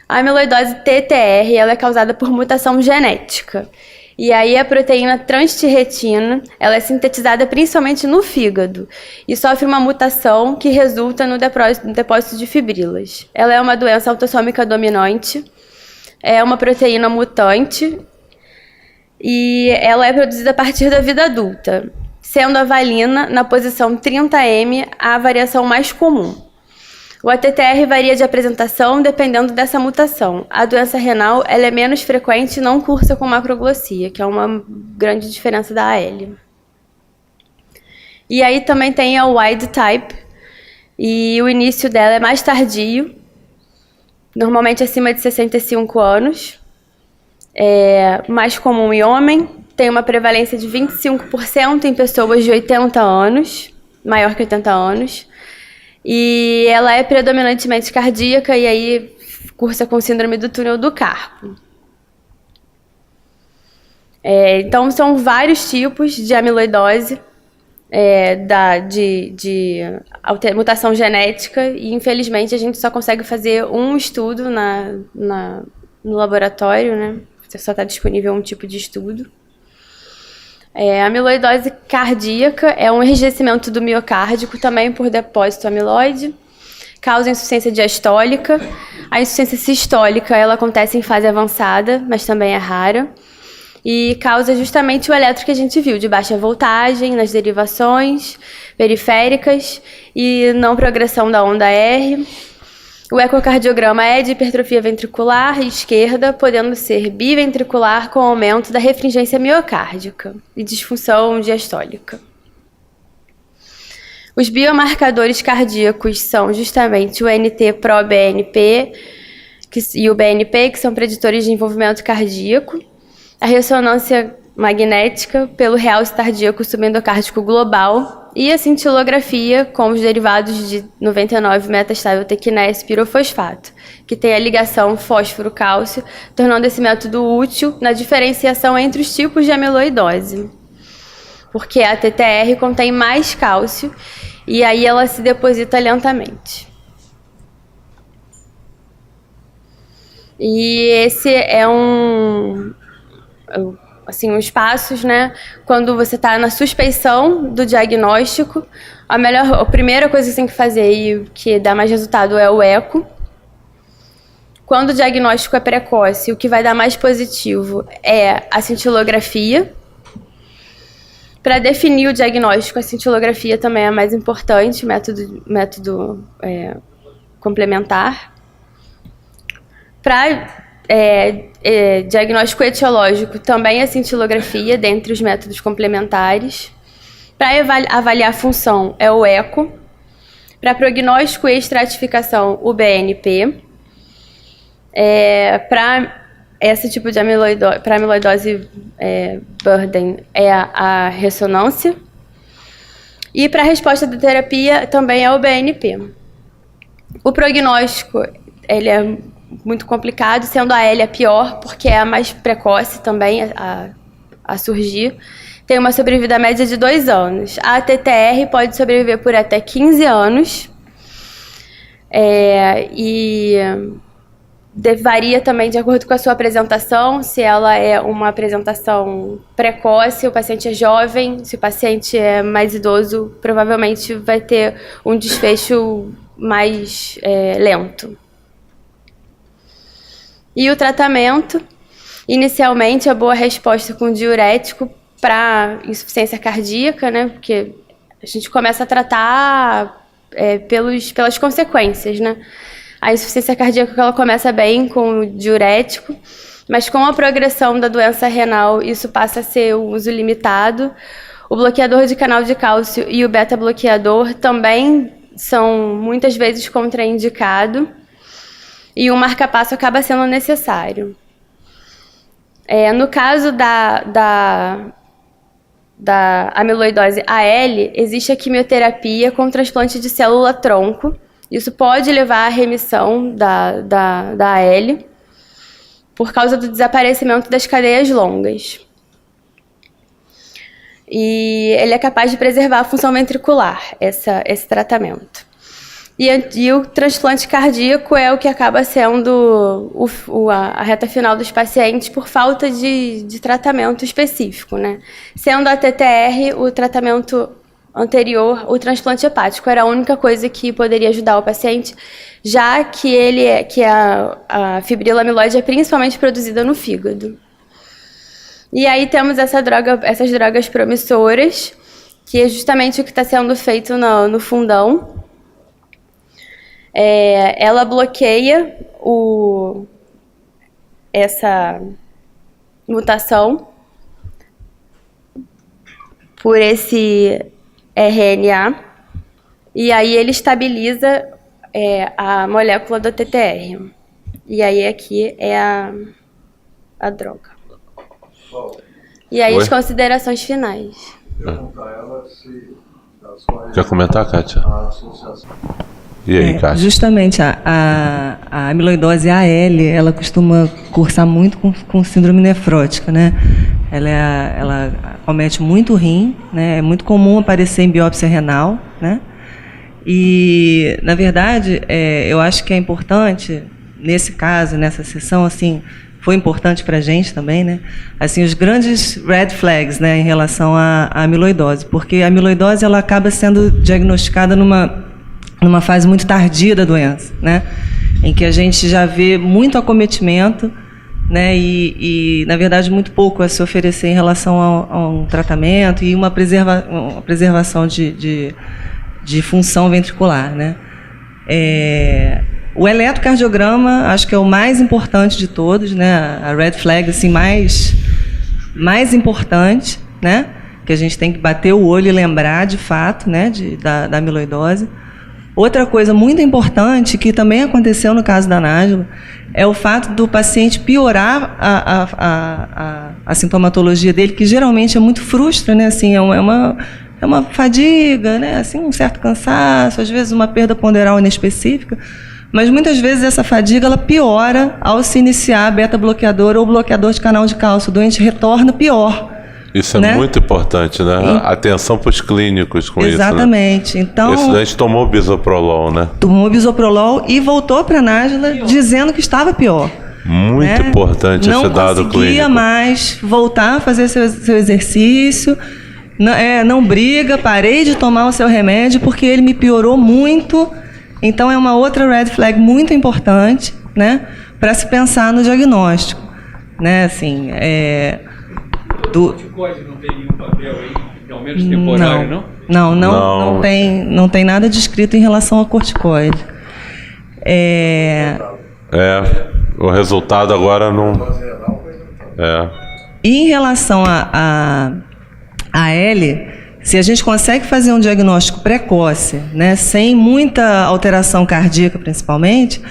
A amiloidose TTR ela é causada por mutação genética. E aí a proteína transtirretina, ela é sintetizada principalmente no fígado e sofre uma mutação que resulta no depósito de fibrilas. Ela é uma doença autossômica dominante, é uma proteína mutante e ela é produzida a partir da vida adulta, sendo a valina, na posição 30M, a variação mais comum. O ATTR varia de apresentação dependendo dessa mutação. A doença renal ela é menos frequente e não cursa com macroglossia, que é uma grande diferença da AL. E aí também tem a wild type, e o início dela é mais tardio, normalmente acima de 65 anos, é mais comum em homem, tem uma prevalência de 25% em pessoas de 80 anos, maior que 80 anos, e ela é predominantemente cardíaca e aí cursa com síndrome do túnel do carpo. Então, são vários tipos de amiloidose, de mutação genética, e infelizmente a gente só consegue fazer um estudo no laboratório, né? Só está disponível um tipo de estudo. A amiloidose cardíaca é um enrijecimento do miocárdio, também por depósito amiloide, causa insuficiência diastólica. A insuficiência sistólica ela acontece em fase avançada, mas também é rara, e causa justamente o eletro que a gente viu, de baixa voltagem nas derivações periféricas e não progressão da onda R. O ecocardiograma é de hipertrofia ventricular esquerda, podendo ser biventricular com aumento da refringência miocárdica e disfunção diastólica. Os biomarcadores cardíacos são justamente o NT-proBNP e o BNP, que são preditores de envolvimento cardíaco, a ressonância magnética pelo realce cardíaco subendocárdico global e a cintilografia com os derivados de 99-metastável-tequinese pirofosfato, que tem a ligação fósforo-cálcio, tornando esse método útil na diferenciação entre os tipos de amiloidose, porque a TTR contém mais cálcio e aí ela se deposita lentamente. E esse é os passos, né? Quando você está na suspeição do diagnóstico, a primeira coisa que você tem que fazer e que dá mais resultado é o eco. Quando o diagnóstico é precoce, o que vai dar mais positivo é a cintilografia. Para definir o diagnóstico, a cintilografia também é mais importante, método complementar. Para diagnóstico etiológico, também a cintilografia, dentre os métodos complementares. Para avaliar a função, é o eco. Para prognóstico e estratificação, o BNP. Para esse tipo de amiloidose, para amiloidose burden, é a ressonância. E para a resposta da terapia, também é o BNP. O prognóstico, ele é muito complicado, sendo a L a pior, porque é a mais precoce também a surgir. Tem uma sobrevida média de 2 anos. A TTR pode sobreviver por até 15 anos. Varia também de acordo com a sua apresentação, se ela é uma apresentação precoce, o paciente é jovem, se o paciente é mais idoso, provavelmente vai ter um desfecho mais lento. E o tratamento, inicialmente, a boa resposta com diurético para insuficiência cardíaca, né? Porque a gente começa a tratar pelas consequências, né? A insuficiência cardíaca ela começa bem com o diurético, mas com a progressão da doença renal, isso passa a ser o uso limitado. O bloqueador de canal de cálcio e o beta-bloqueador também são muitas vezes contraindicados. E um marca-passo acaba sendo necessário. No caso da amiloidose AL, existe a quimioterapia com transplante de célula-tronco. Isso pode levar à remissão da AL por causa do desaparecimento das cadeias longas. E ele é capaz de preservar a função ventricular, esse tratamento. E o transplante cardíaco é o que acaba sendo a reta final dos pacientes por falta de tratamento específico, né? Sendo a TTR o tratamento anterior, o transplante hepático era a única coisa que poderia ajudar o paciente, já que a fibrila amiloide é principalmente produzida no fígado. E aí temos essas drogas promissoras, que é justamente o que está sendo feito no fundão. Ela bloqueia essa mutação por esse RNA, e aí ele estabiliza a molécula do TTR. E aí aqui é a droga. E aí as considerações finais. Quer comentar, Kátia? E aí, Kátia? Justamente, a amiloidose AL, ela costuma cursar muito com síndrome nefrótica, né? Ela comete muito rim, né? É muito comum aparecer em biópsia renal, né? E, na verdade, eu acho que é importante, nesse caso, nessa sessão, assim, foi importante para a gente também, né? Assim, os grandes red flags, né, em relação à amiloidose, porque a amiloidose ela acaba sendo diagnosticada numa fase muito tardia da doença, né? Em que a gente já vê muito acometimento, né? E na verdade, muito pouco a se oferecer em relação a um tratamento e uma preservação de função ventricular, né? O eletrocardiograma, acho que é o mais importante de todos, né? A red flag assim, mais importante, né? Que a gente tem que bater o olho e lembrar de fato, né? Da amiloidose. Outra coisa muito importante, que também aconteceu no caso da Nájila, é o fato do paciente piorar a sintomatologia dele, que geralmente é muito frustra, né? Assim, é uma fadiga, né? Assim, um certo cansaço, às vezes uma perda ponderal inespecífica, mas muitas vezes essa fadiga ela piora ao se iniciar beta-bloqueador ou bloqueador de canal de cálcio. O doente retorna pior. Isso é, né, muito importante, né? Atenção para os clínicos com exatamente. Isso, né? Então, esse doente tomou bisoprolol, né? Tomou bisoprolol e voltou para a Nájila dizendo que estava pior. Muito importante esse dado clínico. Não conseguia mais voltar a fazer seu exercício. Não briga, parei de tomar o seu remédio porque ele me piorou muito. Então é uma outra red flag muito importante, né, para se pensar no diagnóstico, né, assim, O corticoide não tem nenhum papel aí, ao menos temporário, não? Não tem nada descrito em relação ao corticoide. O resultado agora não. E em relação a L, se a gente consegue fazer um diagnóstico precoce, né, sem muita alteração cardíaca principalmente,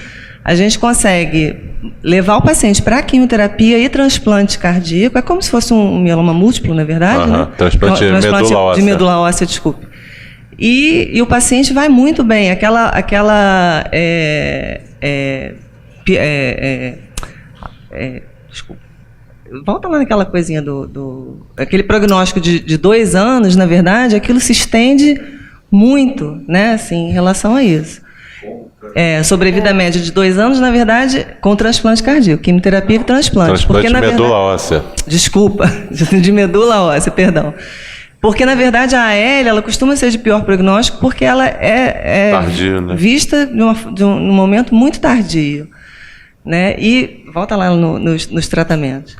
a gente consegue levar o paciente para quimioterapia e transplante cardíaco. É como se fosse um mieloma múltiplo, na verdade, né? Transplante de medula óssea, desculpe. E o paciente vai muito bem. Desculpa. Volta lá naquela coisinha aquele prognóstico de 2 anos, na verdade, aquilo se estende muito, né, assim, em relação a isso. Sobrevida média de 2 anos, na verdade, com transplante cardíaco, quimioterapia e transplante. Transplante de medula óssea. Desculpa, de medula óssea, perdão. Porque, na verdade, a AL, ela costuma ser de pior prognóstico porque ela é tardio, né? Vista num momento muito tardio, né? E volta lá nos tratamentos.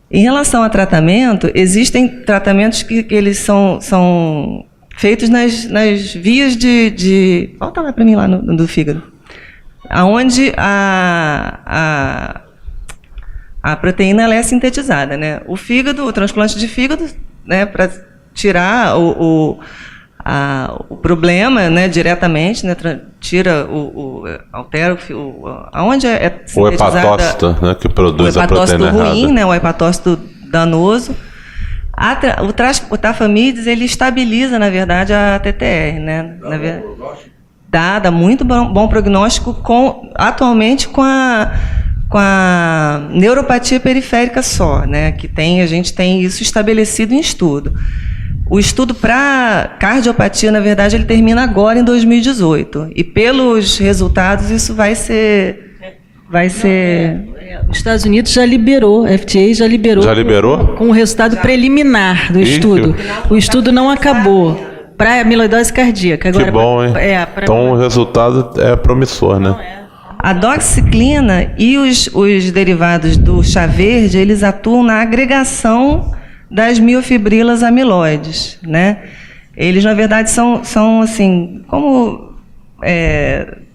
Em relação a tratamento, existem tratamentos que eles são feitos nas vias volta lá para mim, lá do fígado. Onde a proteína ela é sintetizada, né? O fígado, o transplante de fígado, né, para tirar o problema, né, diretamente, né, altera aonde é sintetizada, o hepatócito, né, que produz a proteína errada. O hepatócito ruim, né, o hepatócito danoso. O tafamides, ele estabiliza, na verdade, a TTR, né? Dá muito bom prognóstico atualmente com a neuropatia periférica só, né? A gente tem isso estabelecido em estudo. O estudo para cardiopatia, na verdade, ele termina agora em 2018. E pelos resultados, isso vai ser... Os Estados Unidos já liberou, a FDA já liberou. Já liberou? Com o resultado preliminar do estudo. O estudo não acabou para amiloidose cardíaca. Agora, que bom, hein? Então o resultado é promissor, né? A doxiciclina e os derivados do chá verde, eles atuam na agregação das miofibrilas amiloides, né? Eles, na verdade, são assim, como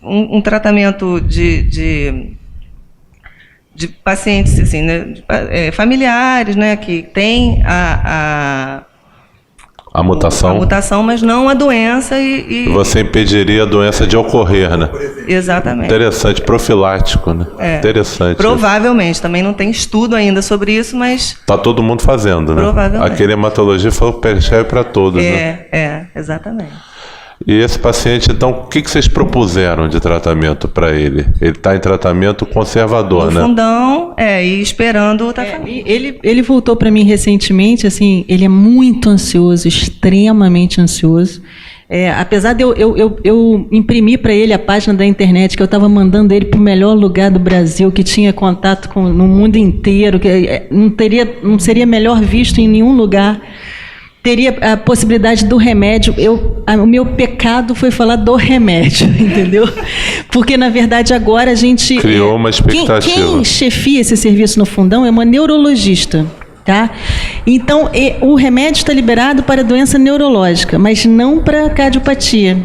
um tratamento de pacientes assim, né, familiares, né, que têm a mutação, mas não a doença e você impediria a doença de ocorrer, né? Exatamente. Interessante, profilático, né? Interessante. Provavelmente, também não tem estudo ainda sobre isso, mas tá todo mundo fazendo, né? Provavelmente. Aquele hematologia foi serve para todos, né? Exatamente. E esse paciente, então, o que vocês propuseram de tratamento para ele? Ele está em tratamento conservador, no né? fundão, e esperando o tratamento. Ele voltou para mim recentemente, assim, ele é muito ansioso, extremamente ansioso. Apesar de eu imprimir para ele a página da internet, que eu estava mandando ele para o melhor lugar do Brasil, que tinha contato no mundo inteiro, que não seria melhor visto em nenhum lugar. Teria a possibilidade do remédio. O meu pecado foi falar do remédio, entendeu? Porque, na verdade, agora a gente... Criou uma expectativa. Quem chefia esse serviço no fundão é uma neurologista, tá? Então, o remédio está liberado para doença neurológica, mas não para cardiopatia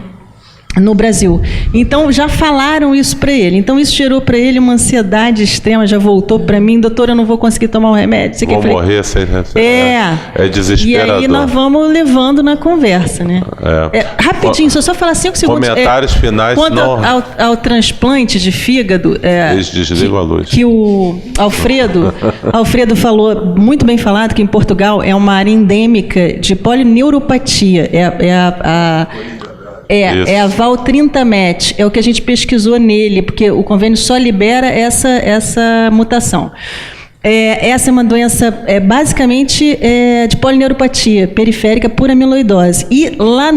no Brasil. Então, já falaram isso para ele. Então, isso gerou para ele uma ansiedade extrema. Já voltou para mim, doutor, eu não vou conseguir tomar o remédio. Vou morrer sem É desesperador. E aí nós vamos levando na conversa, né? Rapidinho, só falar 5 segundos. Comentários finais. Quanto ao transplante de fígado, desliga a luz. Que o Alfredo falou, muito bem falado, que em Portugal é uma área endêmica de polineuropatia. É a Valtrintamet, é o que a gente pesquisou nele, porque o convênio só libera essa mutação. Essa é uma doença basicamente de polineuropatia periférica por amiloidose. E lá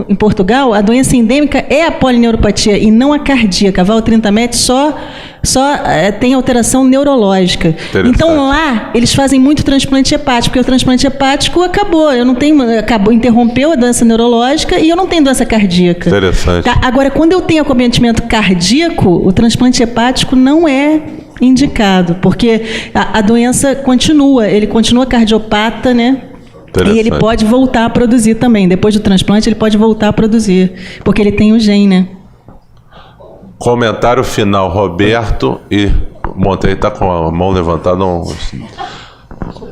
em Portugal, a doença endêmica é a polineuropatia e não a cardíaca. A Valtrintamet só tem alteração neurológica. Então lá eles fazem muito transplante hepático, porque o transplante hepático acabou. Interrompeu a doença neurológica e eu não tenho doença cardíaca. Interessante. Tá? Agora, quando eu tenho acometimento cardíaco, o transplante hepático não é indicado, porque a doença continua, ele continua cardiopata, né? E ele pode voltar a produzir também. Depois do transplante, ele pode voltar a produzir, porque ele tem o gene, né? Comentário final, Roberto e Monteiro está com a mão levantada.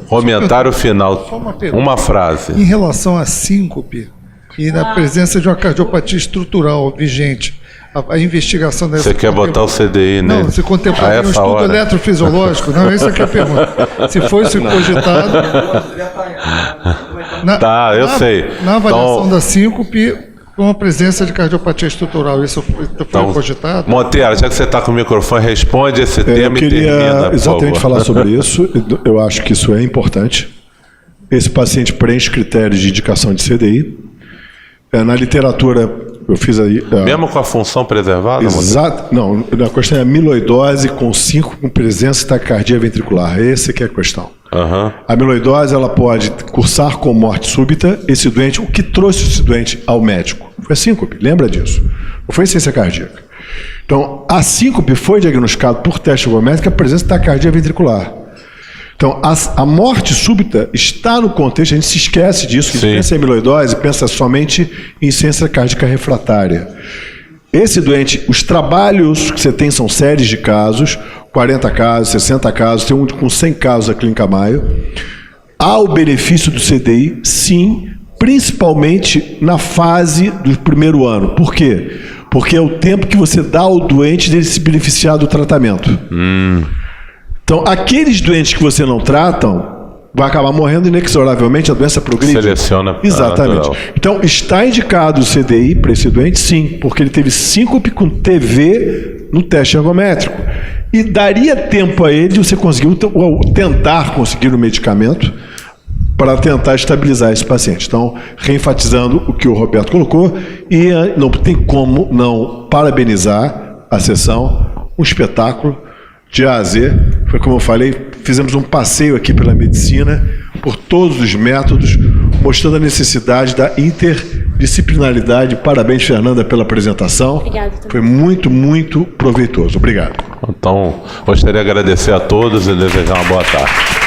Comentário final, uma frase. Em relação à síncope e na presença de uma cardiopatia estrutural vigente, a investigação dessa... Você quer botar o CDI, né? Não, se contemplaria um estudo eletrofisiológico. Não, essa que é a pergunta. Se fosse cogitado... Eu sei. Na avaliação da síncope, com a presença de cardiopatia estrutural, isso foi cogitado? Monteiro, já que você está com o microfone, responde esse tema e termina, Eu queria exatamente falar sobre isso. Eu acho que isso é importante. Esse paciente preenche critérios de indicação de CDI. Na literatura, eu fiz aí... Mesmo com a função preservada? Exato. Não, a questão é amiloidose com 5 com presença de taquicardia ventricular. Essa que é a questão. A amiloidose, ela pode cursar com morte súbita. Esse doente, o que trouxe esse doente ao médico? Foi a síncope, lembra disso? Não foi insuficiência cardíaca. Então, a síncope foi diagnosticada por teste ergométrico a presença de taquicardia ventricular. Então, a morte súbita está no contexto, a gente se esquece disso, que a gente pensa em amiloidose, pensa somente em insuficiência cardíaca refratária. Esse doente, os trabalhos que você tem são séries de casos, 40 casos, 60 casos, tem um com 100 casos da Clínica Maio. Há o benefício do CDI, sim, principalmente na fase do primeiro ano. Por quê? Porque é o tempo que você dá ao doente dele se beneficiar do tratamento. Então, aqueles doentes que você não tratam, vai acabar morrendo inexoravelmente, a doença progride. Seleciona. Exatamente. Então, está indicado o CDI para esse doente, sim, porque ele teve síncope com TV no teste ergométrico. E daria tempo a ele de você conseguir, ou tentar conseguir o medicamento para tentar estabilizar esse paciente. Então, reenfatizando o que o Roberto colocou, e não tem como não parabenizar a sessão, um espetáculo de A a Z. Foi como eu falei, fizemos um passeio aqui pela medicina, por todos os métodos, mostrando a necessidade da interdisciplinaridade. Parabéns, Fernanda, pela apresentação. Obrigada. Foi muito, muito proveitoso. Obrigado. Então, gostaria de agradecer a todos e desejar uma boa tarde.